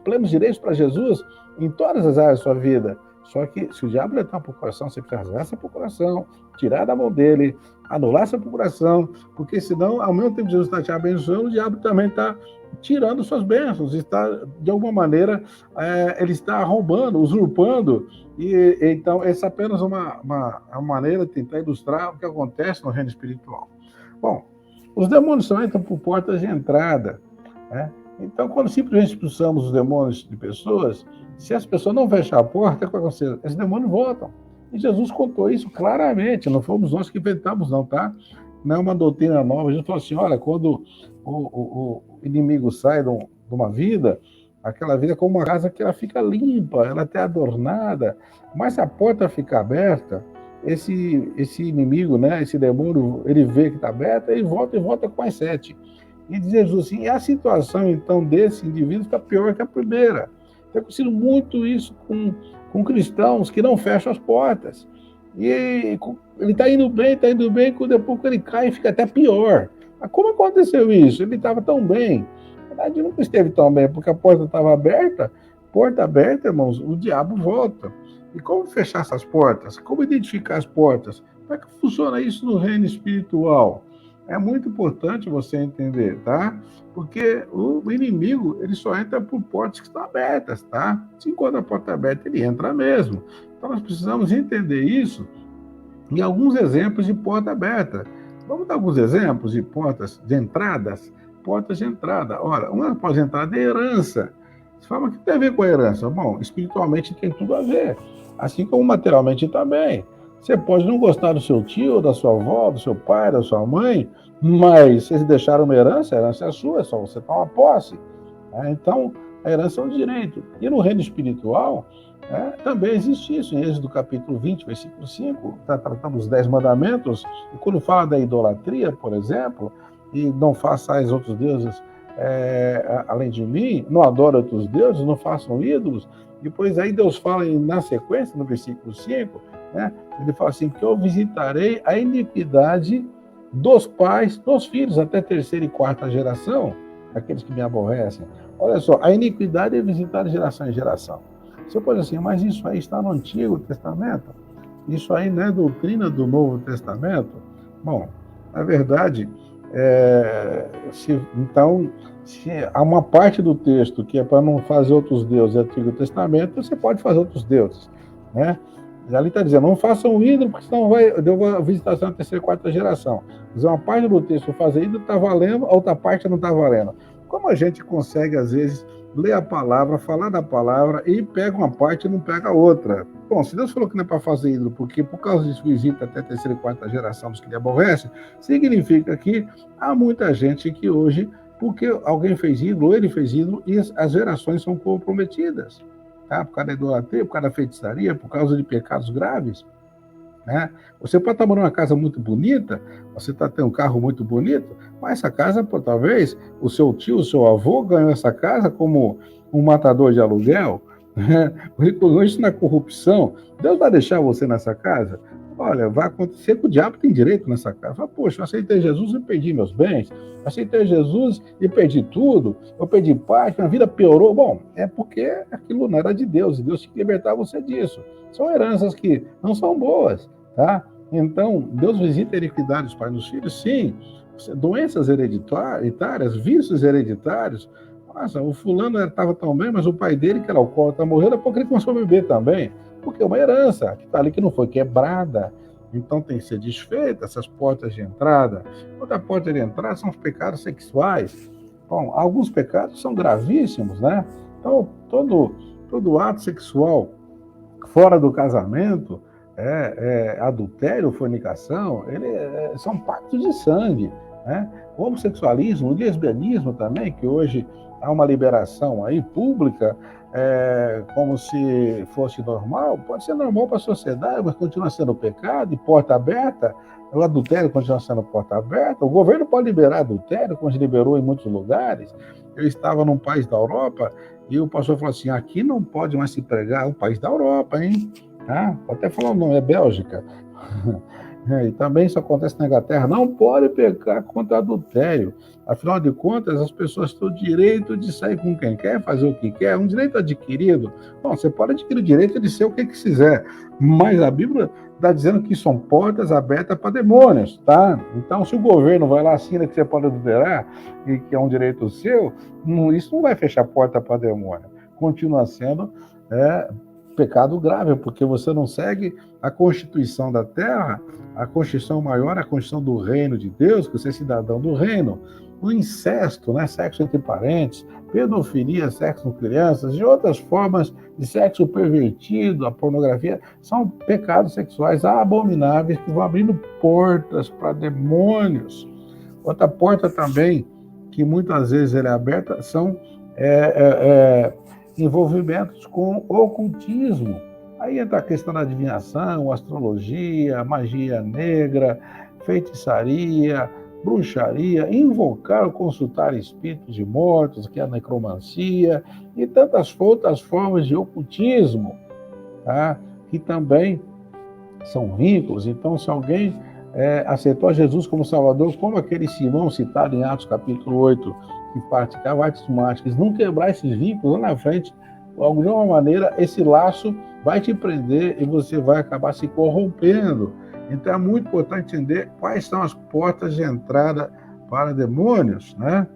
plenos direitos para Jesus em todas as áreas da sua vida. Só que se o diabo lhe dá uma procuração, você precisa rasgar essa procuração, tirar da mão dele, anular essa procuração, porque senão, ao mesmo tempo que Jesus está te abençoando, o diabo também está tirando suas bênçãos, está, de alguma maneira, ele está roubando, usurpando, e então essa é apenas uma maneira de tentar ilustrar o que acontece no reino espiritual. Bom, os demônios também estão por portas de entrada, né? Então, quando simplesmente expulsamos os demônios de pessoas, se as pessoas não fecharem a porta, o que vai acontecer? Esses demônios voltam. E Jesus contou isso claramente, não fomos nós que inventamos, não, tá? Não é uma doutrina nova. Jesus falou assim: olha, quando o inimigo sai de uma vida, aquela vida é como uma casa que ela fica limpa, ela até adornada, mas se a porta ficar aberta, esse inimigo, né, esse demônio, ele vê que está aberta, ele volta e volta com as 7. E diz Jesus assim, e a situação, então, desse indivíduo está pior que a primeira. Tem acontecido muito isso com cristãos que não fecham as portas. E ele está indo bem, depois ele cai e fica até pior. Mas como aconteceu isso? Ele estava tão bem. Na verdade, nunca esteve tão bem, porque a porta estava aberta. Porta aberta, irmãos, o diabo volta. E como fechar essas portas? Como identificar as portas? Como é que funciona isso no reino espiritual? É muito importante você entender, tá? Porque o inimigo, ele só entra por portas que estão abertas, tá? Se encontra a porta aberta, ele entra mesmo. Então, nós precisamos entender isso em alguns exemplos de porta aberta. Vamos dar alguns exemplos de portas de entradas? Portas de entrada. Ora, uma porta de entrada é herança. Você fala, mas o que tem a ver com a herança? Bom, espiritualmente tem tudo a ver. Assim como materialmente também. Você pode não gostar do seu tio, da sua avó, do seu pai, da sua mãe, mas se eles deixaram uma herança, a herança é sua, é só você tomar posse. Então, a herança é um direito. E no reino espiritual, também existe isso. Em Êxodo capítulo 20, versículo 5, está tratando os 10 mandamentos, e quando fala da idolatria, por exemplo, e não façais outros deuses além de mim, não adore outros deuses, não façam ídolos. Depois aí Deus fala na sequência, no versículo 5, ele fala assim, que eu visitarei a iniquidade dos pais, dos filhos, até terceira e quarta geração, aqueles que me aborrecem. Olha só, a iniquidade é visitar de geração em geração. Você pode dizer assim, mas isso aí está no Antigo Testamento? Isso aí não é doutrina do Novo Testamento? Bom, na verdade, se há uma parte do texto que é para não fazer outros deuses do Antigo Testamento, você pode fazer outros deuses, né? Ali está dizendo, não façam ídolo, porque senão deu uma visitação na terceira e quarta geração. Mas uma parte do texto fazer ídolo está valendo, a outra parte não está valendo. Como a gente consegue, às vezes, ler a palavra, falar da palavra e pega uma parte e não pega a outra? Bom, se Deus falou que não é para fazer ídolo, porque por causa disso visita até a terceira e quarta geração dos que lhe aborrecem, significa que há muita gente que hoje, porque alguém fez ídolo, ou ele fez ídolo, e as gerações são comprometidas. Tá? Por causa da idolatria, por causa da feitiçaria, por causa de pecados graves. Né? Você pode estar morando numa casa muito bonita, você tem um carro muito bonito, mas essa casa, talvez, o seu tio, o seu avô ganhou essa casa como um matador de aluguel, né? Ele ganhou isso na corrupção. Deus vai deixar você nessa casa? Olha, vai acontecer que o diabo tem direito nessa casa. Fala, poxa, eu aceitei Jesus e perdi meus bens, aceitei Jesus e perdi tudo, eu perdi paz, minha vida piorou. Bom, é porque aquilo não era de Deus, e Deus tinha que libertar você disso. São heranças que não são boas, tá? Então, Deus visita a iniquidade dos pais e dos filhos, sim. Doenças hereditárias, vícios hereditários. Nossa, o fulano estava tão bem, mas o pai dele, que era alcoólatra, morreu, depois ele começou a beber também. Porque é uma herança que está ali que não foi quebrada. Então tem que ser desfeita essas portas de entrada. Outra porta de entrada são os pecados sexuais. Bom, alguns pecados são gravíssimos, né? Então, todo ato sexual fora do casamento, adultério, fornicação, são pactos de sangue, né? O homossexualismo, o lesbianismo também, que hoje há uma liberação aí pública, como se fosse normal, pode ser normal para a sociedade, mas continua sendo pecado e porta aberta. O adultério continua sendo porta aberta. O governo pode liberar adultério, como liberou em muitos lugares. Eu estava num país da Europa e o pastor falou assim, aqui não pode mais se pregar, é um país da Europa, hein? Tá? Pode até falar o nome, é Bélgica. E também isso acontece na Inglaterra, não pode pecar contra adultério. Afinal de contas, as pessoas têm o direito de sair com quem quer, fazer o que quer, um direito adquirido. Bom, você pode adquirir o direito de ser o que quiser, mas a Bíblia está dizendo que são portas abertas para demônios, tá? Então, se o governo vai lá, assina que você pode adulterar, e que é um direito seu, isso não vai fechar a porta para demônio. Continua sendo pecado grave, porque você não segue a constituição da terra, a constituição maior, a constituição do reino de Deus, que você é cidadão do reino. O incesto, né, sexo entre parentes, pedofilia, sexo com crianças e outras formas de sexo pervertido, a pornografia, são pecados sexuais abomináveis que vão abrindo portas para demônios. Outra porta também, que muitas vezes ela é aberta, são envolvimentos com ocultismo. Aí entra a questão da adivinhação, astrologia, magia negra, feitiçaria, bruxaria, invocar ou consultar espíritos de mortos, que é a necromancia, e tantas outras formas de ocultismo, tá? Que também são vínculos. Então, se alguém aceitou Jesus como Salvador, como aquele Simão citado em Atos capítulo 8, que praticava artes mágicas, não quebrar esses vínculos lá na frente, de alguma maneira, esse laço vai te prender e você vai acabar se corrompendo. Então é muito importante entender quais são as portas de entrada para demônios, né?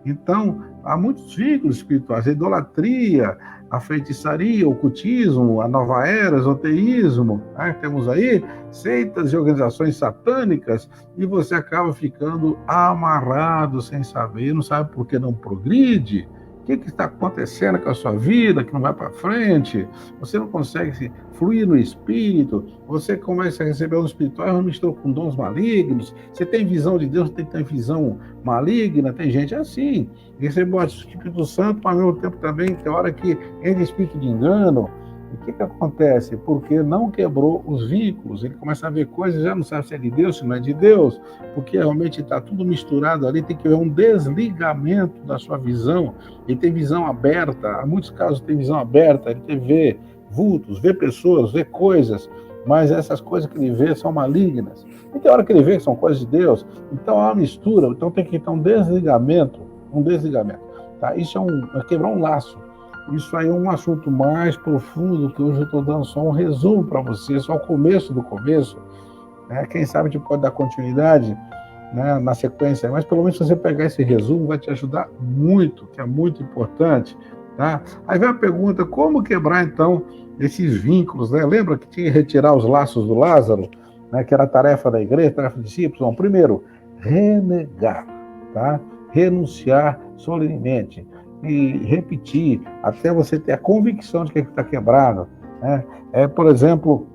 Então, há muitos vínculos espirituais, a idolatria, a feitiçaria, o ocultismo, a nova era, o esoteísmo, né? Temos aí seitas e organizações satânicas, e você acaba ficando amarrado sem saber, não sabe por que não progride. O que está acontecendo com a sua vida, que não vai para frente? Você não consegue fluir no espírito, você começa a receber um espiritual, mas mistura com dons malignos, você tem visão de Deus, tem visão maligna, tem gente assim, recebeu o Espírito Santo, mas ao mesmo tempo também tem hora que entra espírito de engano. O que acontece? Porque não quebrou os vínculos, ele começa a ver coisas, já não sabe se é de Deus, se não é de Deus, porque realmente está tudo misturado ali, tem que haver um desligamento da sua visão. Ele tem visão aberta, há muitos casos tem visão aberta, ele vê vultos, vê pessoas, vê coisas, mas essas coisas que ele vê são malignas. E tem hora que ele vê que são coisas de Deus, então há uma mistura, então tem que ter um desligamento, tá? Isso é quebrar um laço. Isso aí é um assunto mais profundo, que hoje eu estou dando só um resumo para você, só o começo do começo, né? Quem sabe a gente pode dar continuidade, né, na sequência, mas pelo menos se você pegar esse resumo vai te ajudar muito, que é muito importante, tá? Aí vem a pergunta, como quebrar então esses vínculos, né? Lembra que tinha que retirar os laços do Lázaro, né, que era a tarefa da igreja, tarefa dos discípulos? Bom, primeiro, renegar, tá? Renunciar solenemente e repetir até você ter a convicção de que está quebrado, né? Por exemplo,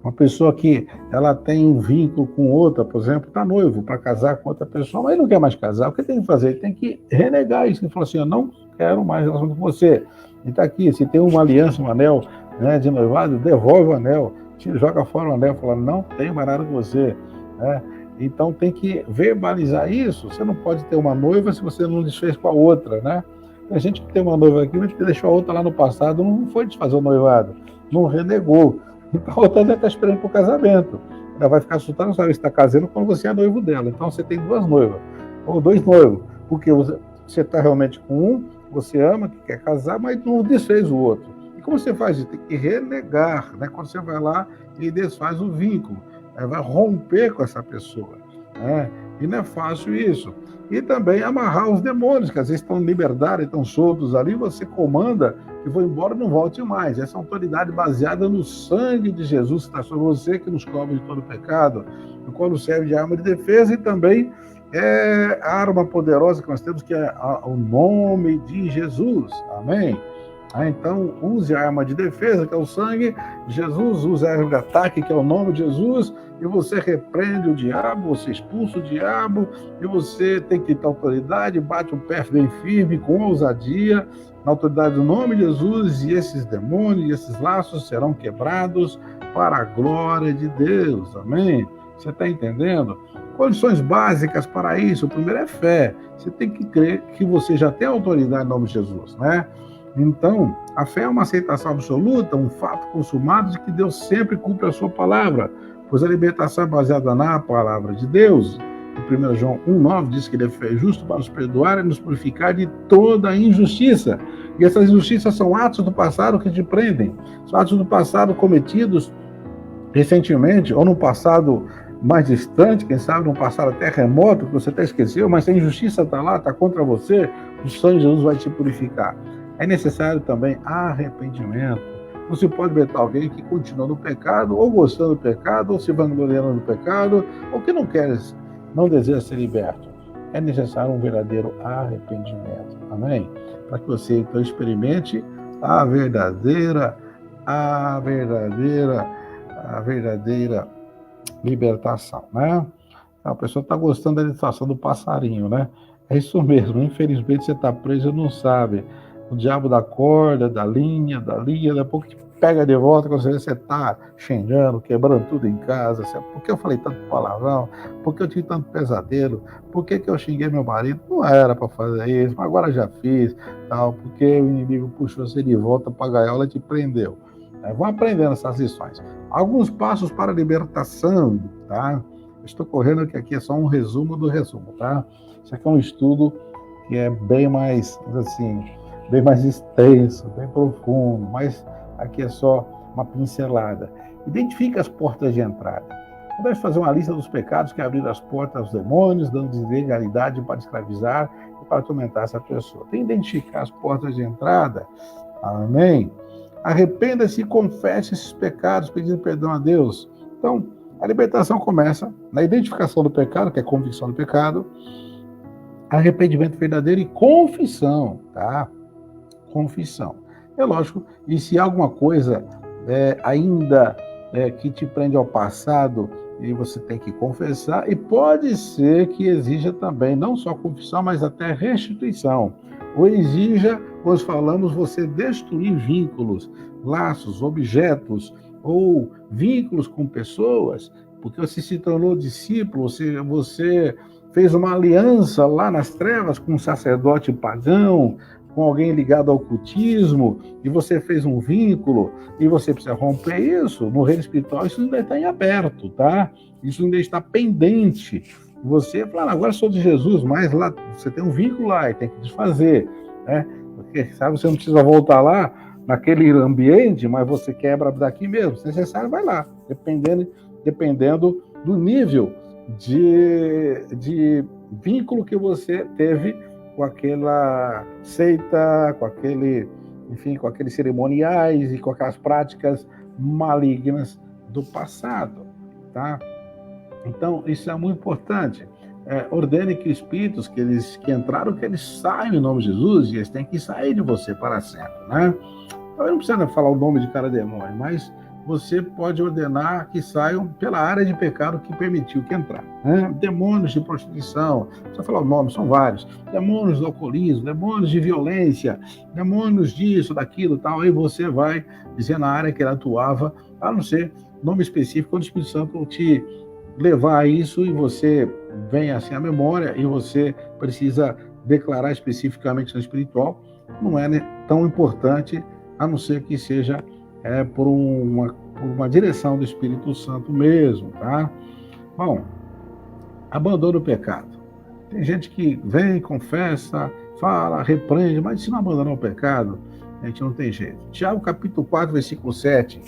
uma pessoa que ela tem um vínculo com outra, por exemplo, está noivo para casar com outra pessoa, mas não quer mais casar, o que tem que fazer? Ele tem que renegar isso. Ele falou assim, eu não quero mais relacionamento com você. E está aqui, se tem uma aliança, um anel, né, de noivado, devolve o anel, joga fora o anel, fala, não tenho mais nada com você, né? Então tem que verbalizar isso. Você não pode ter uma noiva se você não desfez com a outra, né? A gente que tem uma noiva aqui, mas que deixou a outra lá no passado, não foi desfazer o noivado, não renegou. Então a outra ainda está esperando para o casamento. Ela vai ficar assustada, não sabe se está casando quando você é noivo dela. Então você tem duas noivas, ou dois noivos, porque você está realmente com um, você ama, que quer casar, mas não desfez o outro. E como você faz isso? Tem que renegar, né? Quando você vai lá e desfaz o vínculo, vai romper com essa pessoa, né? E não é fácil isso. E também amarrar os demônios, que às vezes estão em liberdade, estão soltos ali, você comanda que vão embora e não volte mais. Essa autoridade baseada no sangue de Jesus, que está sobre você, que nos cobre de todo pecado, no qual nos serve de arma de defesa, e também a arma poderosa que nós temos, que é o nome de Jesus. Amém? Então, use a arma de defesa, que é o sangue de Jesus, use a arma de ataque, que é o nome de Jesus, e você repreende o diabo, você expulsa o diabo, e você tem que ter autoridade, bate o pé bem firme, com ousadia, na autoridade do nome de Jesus, e esses demônios, e esses laços serão quebrados para a glória de Deus. Amém? Você está entendendo? Condições básicas para isso. O primeiro é fé. Você tem que crer que você já tem autoridade em nome de Jesus, né? Então, a fé é uma aceitação absoluta, um fato consumado de que Deus sempre cumpre a sua palavra, pois a libertação é baseada na palavra de Deus. Em 1 João 1,9 diz que ele é justo para nos perdoar e nos purificar de toda injustiça. E essas injustiças são atos do passado que te prendem. São atos do passado cometidos recentemente ou no passado mais distante, quem sabe num passado até remoto, que você até esqueceu, mas se a injustiça está lá, está contra você, o sangue de Jesus vai te purificar. É necessário também arrependimento. Não se pode libertar alguém que continua no pecado, ou gostando do pecado, ou se vangloriando do pecado, ou que não deseja ser liberto. É necessário um verdadeiro arrependimento. Amém? Para que você então experimente a verdadeira libertação, né? A pessoa está gostando da situação do passarinho, né? É isso mesmo. Infelizmente você está preso e não sabe. O diabo da corda, da linha, daqui a pouco te pega de volta quando você está xingando, quebrando tudo em casa. Por que eu falei tanto palavrão? Por que eu tive tanto pesadelo? Por que eu xinguei meu marido? Não era para fazer isso, mas agora já fiz, tal, porque o inimigo puxou você de volta para a gaiola e te prendeu. Vão aprendendo essas lições. Alguns passos para a libertação, tá? Estou correndo que aqui é só um resumo do resumo, tá? Isso aqui é um estudo que é bem mais, assim, bem mais extenso, bem profundo, mas aqui é só uma pincelada. Identifique as portas de entrada. Você deve fazer uma lista dos pecados que abriram as portas aos demônios, dando legalidade para escravizar e para atormentar essa pessoa. Tem que identificar as portas de entrada. Amém? Arrependa-se e confesse esses pecados, pedindo perdão a Deus. Então, a libertação começa na identificação do pecado, que é a convicção do pecado, arrependimento verdadeiro e confissão, tá? Confissão. É lógico, e se há alguma coisa ainda que te prende ao passado, e você tem que confessar, e pode ser que exija também, não só confissão, mas até restituição. Ou exija, nós falamos, você destruir vínculos, laços, objetos, ou vínculos com pessoas, porque você se tornou discípulo, você fez uma aliança lá nas trevas com um sacerdote pagão, com alguém ligado ao cultismo, e você fez um vínculo, e você precisa romper isso. No reino espiritual, isso ainda está em aberto, tá? Isso ainda está pendente. Você fala, agora sou de Jesus, mas lá você tem um vínculo lá e tem que desfazer, né? Porque, sabe, você não precisa voltar lá naquele ambiente, mas você quebra daqui mesmo. Se necessário, vai lá, dependendo do nível de vínculo que você teve com aquela seita, com aqueles cerimoniais e com aquelas práticas malignas do passado, tá? Então, isso é muito importante. Ordene que espíritos que entraram, que eles saiam em nome de Jesus, e eles têm que sair de você para sempre, né? Então, não precisa falar o nome de cada demônio, mas você pode ordenar que saiam pela área de pecado que permitiu que entrar, né? Demônios de prostituição, não precisa falar o nome, são vários. Demônios do alcoolismo, demônios de violência, demônios disso, daquilo, tal. Aí você vai dizer na área que ele atuava, a não ser nome específico, quando o Espírito Santo te levar a isso e você vem assim à memória e você precisa declarar especificamente no espiritual, não é, né, tão importante, a não ser que seja por uma direção do Espírito Santo mesmo, tá? Bom, abandono o pecado. Tem gente que vem, confessa, fala, repreende, mas se não abandonar o pecado, a gente não tem jeito. Tiago capítulo 4, versículo 7,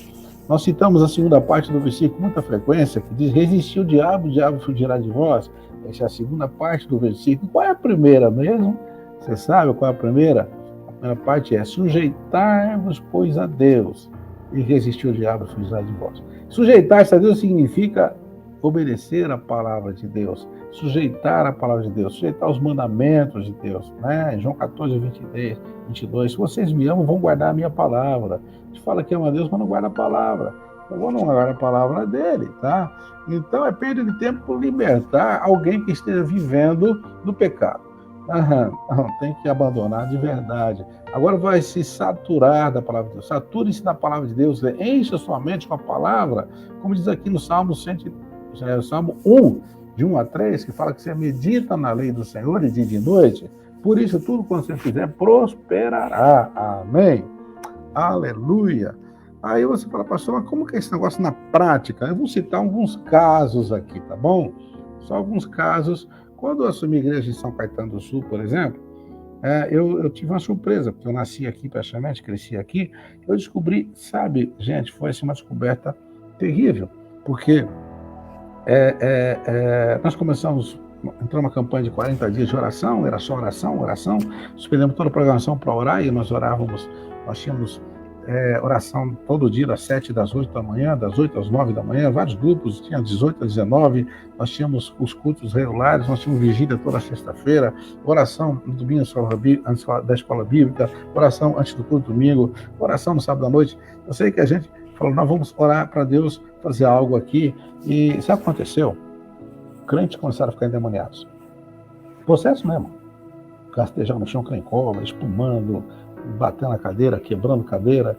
nós citamos a segunda parte do versículo com muita frequência, que diz, resistir o diabo fugirá de vós. Essa é a segunda parte do versículo. Qual é a primeira mesmo? Você sabe qual é a primeira? A primeira parte é, sujeitar-vos, pois, a Deus, e resistir o diabo fugirá de vós. Sujeitar-se a Deus significa obedecer a palavra de Deus, sujeitar a palavra de Deus, sujeitar os mandamentos de Deus, né? João 14, 22, se vocês me amam, vão guardar a minha palavra. A gente fala que ama a Deus, mas não guarda a palavra. Eu vou não guardar a palavra dele, tá? Então é perda de tempo libertar alguém que esteja vivendo no pecado. Tem que abandonar de verdade. Agora vai se saturar da palavra de Deus. Sature-se da palavra de Deus. Encha sua mente com a palavra, como diz aqui no Salmo 1, de 1 a 3, que fala que você medita na lei do Senhor de dia e de noite. Por isso, tudo quanto você fizer prosperará. Amém? Aleluia. Aí você fala, pastor, mas como que é esse negócio na prática? Eu vou citar alguns casos aqui, tá bom? Só alguns casos. Quando eu assumi a igreja em São Caetano do Sul, por exemplo, eu tive uma surpresa, porque eu nasci aqui praticamente, cresci aqui, eu descobri, sabe, gente, foi assim, uma descoberta terrível, porque nós começamos, entrou uma campanha de 40 dias de oração, era só oração, suspendemos toda a programação para orar, e nós orávamos, nós tínhamos oração todo dia, das 7 das 8 da manhã, das 8 às 9 da manhã, vários grupos, tinha 18 às 19, nós tínhamos os cultos regulares, nós tínhamos vigília toda sexta-feira, oração no domingo antes da escola bíblica, oração antes do culto domingo, oração no sábado à noite. Eu sei que a gente falou, nós vamos orar para Deus fazer algo aqui, e sabe o que aconteceu? Crentes começaram a ficar endemoniados. Processo mesmo. Castejando no chão, cobra, espumando, batendo na cadeira, quebrando cadeira,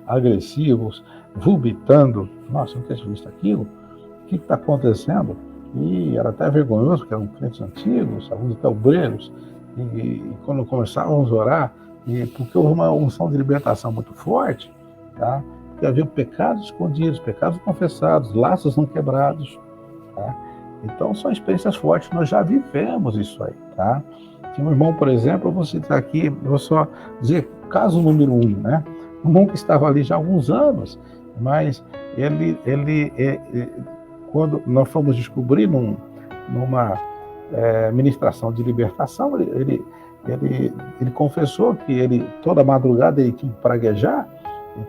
agressivos, vomitando. Nossa, eu não tinha visto aquilo. O que está acontecendo? E era até vergonhoso, porque eram crentes antigos, alguns até obreiros. E quando começávamos a orar, porque houve uma unção de libertação muito forte, tá? Porque havia pecados escondidos, pecados confessados, laços não quebrados, tá? Então são experiências fortes, nós já vivemos isso aí, tá? Tinha um irmão, por exemplo, eu vou citar aqui, eu vou só dizer caso número 1, né? Um irmão que estava ali já há alguns anos, mas ele quando nós fomos descobrir numa ministração de libertação, ele confessou que ele, toda madrugada ele tinha que praguejar,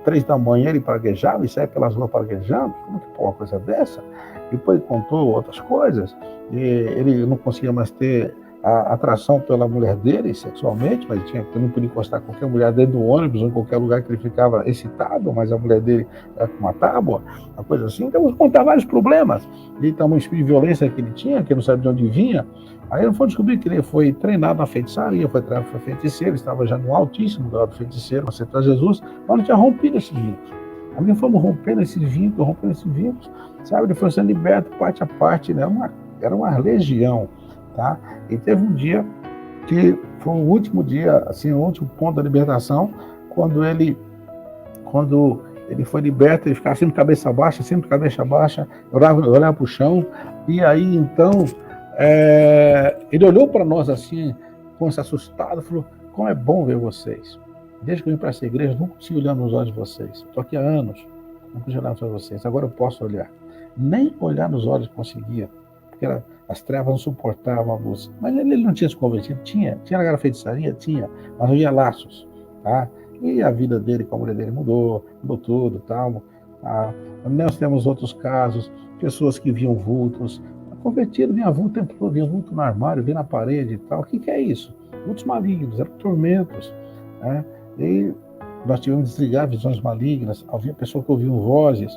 3 da manhã ele praguejava e saia pelas ruas praguejando. Como que pode uma coisa dessa? Depois ele contou outras coisas, e ele não conseguia mais ter a atração pela mulher dele sexualmente, mas ele não podia encostar qualquer mulher dentro do ônibus ou em qualquer lugar que ele ficava excitado, mas a mulher dele era com uma tábua, uma coisa assim. Então, vamos contar vários problemas. E também um espírito de violência que ele tinha, que ele não sabia de onde vinha. Aí ele foi descobrir que ele foi treinado na feitiçaria, foi treinado para feiticeiro, estava já no altíssimo grau de feiticeiro, aceitou Jesus, mas não tinha rompido esses vínculos. Aí nós fomos rompendo esses vínculos, sabe? Ele foi sendo liberto parte a parte, né? Era uma legião, tá? E teve um dia que foi o último dia, assim, o último ponto da libertação, quando ele foi liberto, ele ficava sempre cabeça baixa, olhava para o chão, e aí então ele olhou para nós assim, como se assustado, falou, como é bom ver vocês. Desde que eu vim para essa igreja, não consigo olhar nos olhos de vocês. Estou aqui há anos, não consigo olhar nos olhos de vocês. Agora eu posso olhar. Nem olhar nos olhos conseguia, porque as trevas não suportavam a luz. Mas ele não tinha se convertido. Tinha na feitiçaria, tinha, mas havia laços, tá? E a vida dele com a mulher dele mudou tudo, tal. Nós temos outros casos, pessoas que viam vultos, convertido, vinha vulto o tempo todo, vinha vulto no armário, vinha na parede e tal. O que é isso? Vultos malignos, eram tormentos, né? E nós tivemos que desligar visões malignas, havia pessoas que ouviam vozes,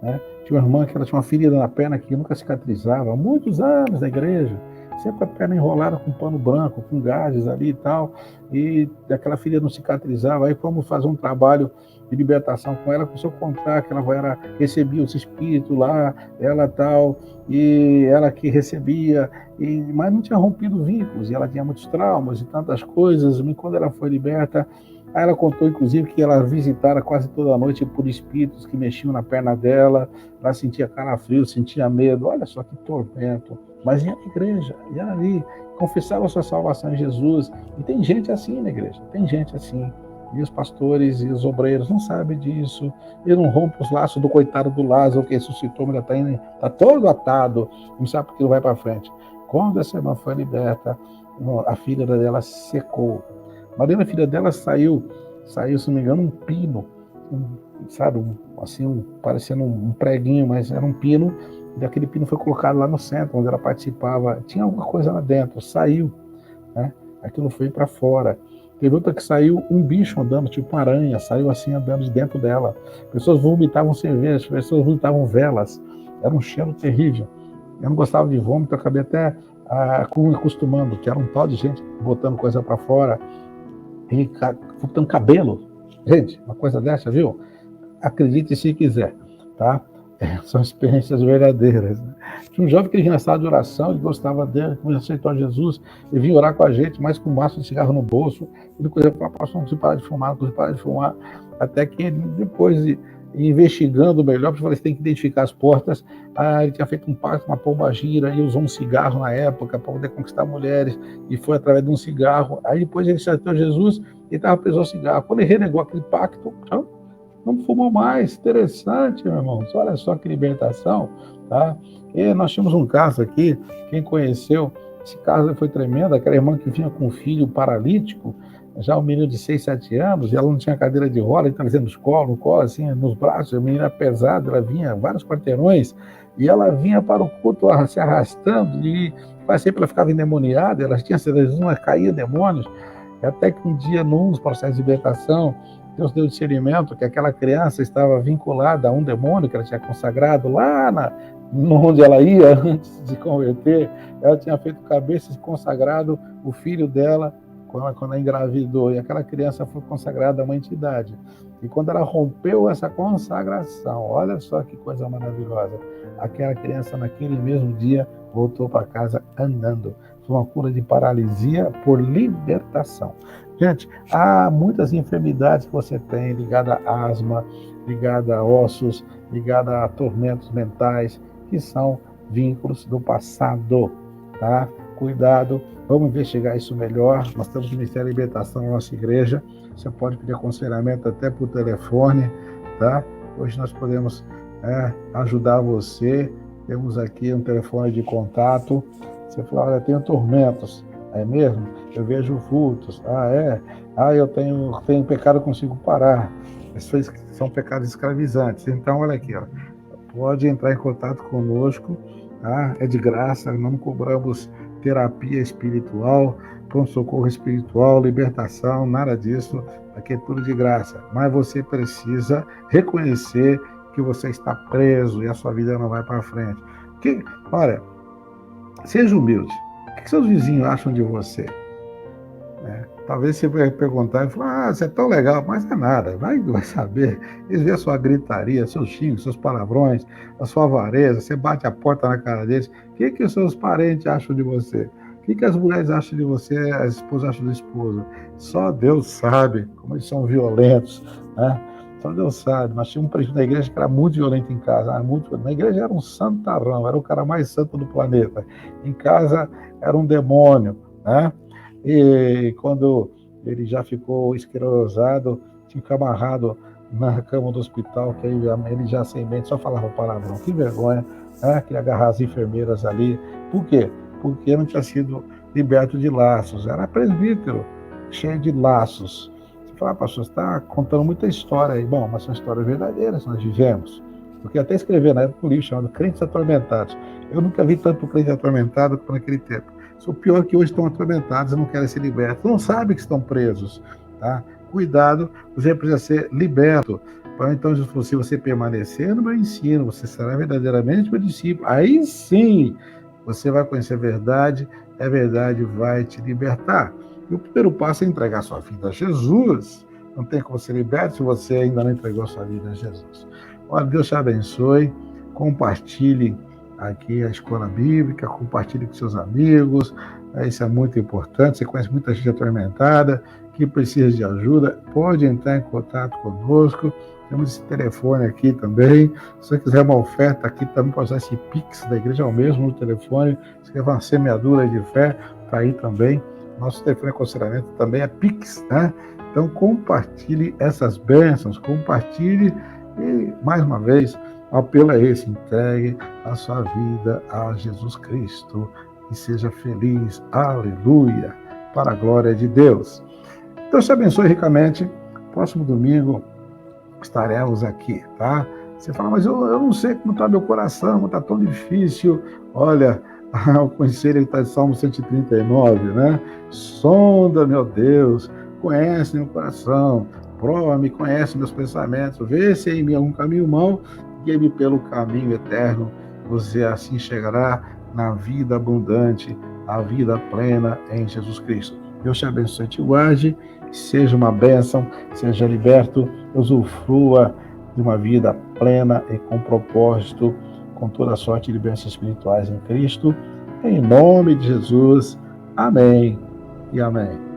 né? Tinha uma irmã que ela tinha uma ferida na perna que nunca cicatrizava, há muitos anos na igreja, sempre com a perna enrolada com pano branco, com gases ali e tal, e aquela ferida não cicatrizava. Aí fomos fazer um trabalho de libertação com ela, começou a contar que ela recebia os espíritos lá, ela tal, e ela que recebia, mas não tinha rompido vínculos, e ela tinha muitos traumas e tantas coisas. E quando ela foi liberta, aí ela contou, inclusive, que ela visitara quase toda a noite por espíritos que mexiam na perna dela, ela sentia calafrio, sentia medo, olha só que tormento. Mas ia na igreja, ia ali, confessava a sua salvação em Jesus. E tem gente assim na igreja, tem gente assim. E os pastores e os obreiros não sabem disso. Ele não rompe os laços do coitado do Lázaro, que ressuscitou, mas está todo atado, não sabe porque não vai para frente. Quando essa irmã foi liberta, a filha dela secou. Mas dentro da filha dela saiu, se não me engano, um pino, sabe, parecendo um preguinho, mas era um pino, e aquele pino foi colocado lá no centro, onde ela participava, tinha alguma coisa lá dentro, saiu, né? Aquilo foi para fora. Teve outra que saiu um bicho andando, tipo uma aranha, saiu assim andando de dentro dela. Pessoas vomitavam cerveja, pessoas vomitavam velas, era um cheiro terrível. Eu não gostava de vômito, eu acabei até acostumando, que era um tal de gente botando coisa para fora, e botando cabelo. Gente, uma coisa dessa, viu? Acredite se quiser, tá? São experiências verdadeiras, né? Tinha um jovem que ele vinha na sala de oração, ele gostava dele, quando ele aceitou Jesus, ele vinha orar com a gente, mas com um maço de cigarro no bolso. Ele coisa para pastor, não consigo parar de fumar, até que ele, depois de investigando melhor, porque eu falei, você tem que identificar as portas. Ele tinha feito um pacto com uma pombagira e usou um cigarro na época para poder conquistar mulheres, e foi através de um cigarro. Aí depois ele aceitou Jesus e estava preso ao cigarro. Quando ele renegou aquele pacto, não fumou mais. Interessante, meu irmão. Olha só que libertação, tá? E nós tínhamos um caso aqui, quem conheceu, esse caso foi tremendo, aquela irmã que vinha com um filho paralítico, já um menino de 6, 7 anos, e ela não tinha cadeira de roda, ele trazendo no colo, assim, nos braços, a menina pesada, ela vinha vários quarteirões, e ela vinha para o culto se arrastando, e quase sempre ela ficava endemoniada, ela tinha certeza, caía demônios, até que um dia, num dos processos de libertação, Deus deu discernimento que aquela criança estava vinculada a um demônio que ela tinha consagrado lá onde ela ia antes de converter. Ela tinha feito cabeça e consagrado o filho dela quando ela engravidou, e aquela criança foi consagrada a uma entidade. E quando ela rompeu essa consagração, olha só que coisa maravilhosa, aquela criança naquele mesmo dia voltou para casa andando. Foi uma cura de paralisia por libertação. Gente, há muitas enfermidades que você tem ligada a asma, ligada a ossos, ligada a tormentos mentais, que são vínculos do passado, tá? Cuidado, vamos investigar isso melhor. Nós temos o Ministério da Libertação na nossa igreja. Você pode pedir aconselhamento até por telefone, tá? Hoje nós podemos ajudar você. Temos aqui um telefone de contato. Você fala, olha, eu tenho tormentos. É mesmo? Eu vejo vultos. Eu tenho pecado, eu consigo parar. Esses são pecados escravizantes. Então, olha aqui, ó. Pode entrar em contato conosco, tá? É de graça, não cobramos terapia espiritual, pronto-socorro espiritual, libertação, nada disso. Aqui é tudo de graça. Mas você precisa reconhecer que você está preso e a sua vida não vai para frente. Olha, seja humilde. O que seus vizinhos acham de você? Talvez você vai perguntar e falar, você é tão legal, mas é nada, vai saber. Eles veem a sua gritaria, seus xingos, seus palavrões, a sua avareza, você bate a porta na cara deles. O que os seus parentes acham de você? O que as mulheres acham de você, as esposas acham do esposo? Só Deus sabe como eles são violentos, né? Só Deus sabe. Mas tinha um prefeito da igreja que era muito violento em casa, na igreja era um santarrão, era o cara mais santo do planeta. Em casa era um demônio, né? E quando ele já ficou esclerosado, fica amarrado na cama do hospital, que ele já sem mente, só falava palavrão. Que vergonha, né? Queria agarrar as enfermeiras ali. Por quê? Porque não tinha sido liberto de laços. Era presbítero, cheio de laços. Você fala, pastor, você está contando muita história aí. Bom, mas são histórias verdadeiras que nós vivemos. Porque até escrever na época um livro chamado Crentes Atormentados. Eu nunca vi tanto crente atormentado como naquele tempo. O pior é que hoje estão atormentados e não querem ser libertos. Não sabem que estão presos. Tá? Cuidado, você precisa ser liberto. Então, se você permanecer no meu ensino, você será verdadeiramente meu discípulo. Aí sim, você vai conhecer a verdade verdade vai te libertar. E o primeiro passo é entregar sua vida a Jesus. Não tem como ser liberto se você ainda não entregou sua vida a Jesus. Olha, Deus te abençoe. Compartilhe aqui a escola bíblica, compartilhe com seus amigos, isso é muito importante. Você conhece muita gente atormentada que precisa de ajuda, pode entrar em contato conosco. Temos esse telefone aqui também. Se você quiser uma oferta aqui, também pode usar esse Pix da igreja, é o mesmo no telefone. Se quer uma semeadura de fé, está aí também. Nosso telefone de aconselhamento também é Pix, né? Então compartilhe essas bênçãos, compartilhe e, mais uma vez, o apelo é esse: entregue a sua vida a Jesus Cristo e seja feliz, aleluia, para a glória de Deus. Deus te abençoe ricamente. Próximo domingo estaremos aqui, tá? Você fala, mas eu não sei como está meu coração, está tão difícil. Olha, o conselho está em Salmo 139, né? Sonda, meu Deus, conhece meu coração, prova-me, conhece meus pensamentos, vê se em mim algum caminho mau, guie-me pelo caminho eterno. Você assim chegará na vida abundante, a vida plena em Jesus Cristo. Deus te abençoe, te guarde, seja uma bênção, seja liberto, usufrua de uma vida plena e com propósito, com toda a sorte de bênçãos espirituais em Cristo. Em nome de Jesus, amém e amém.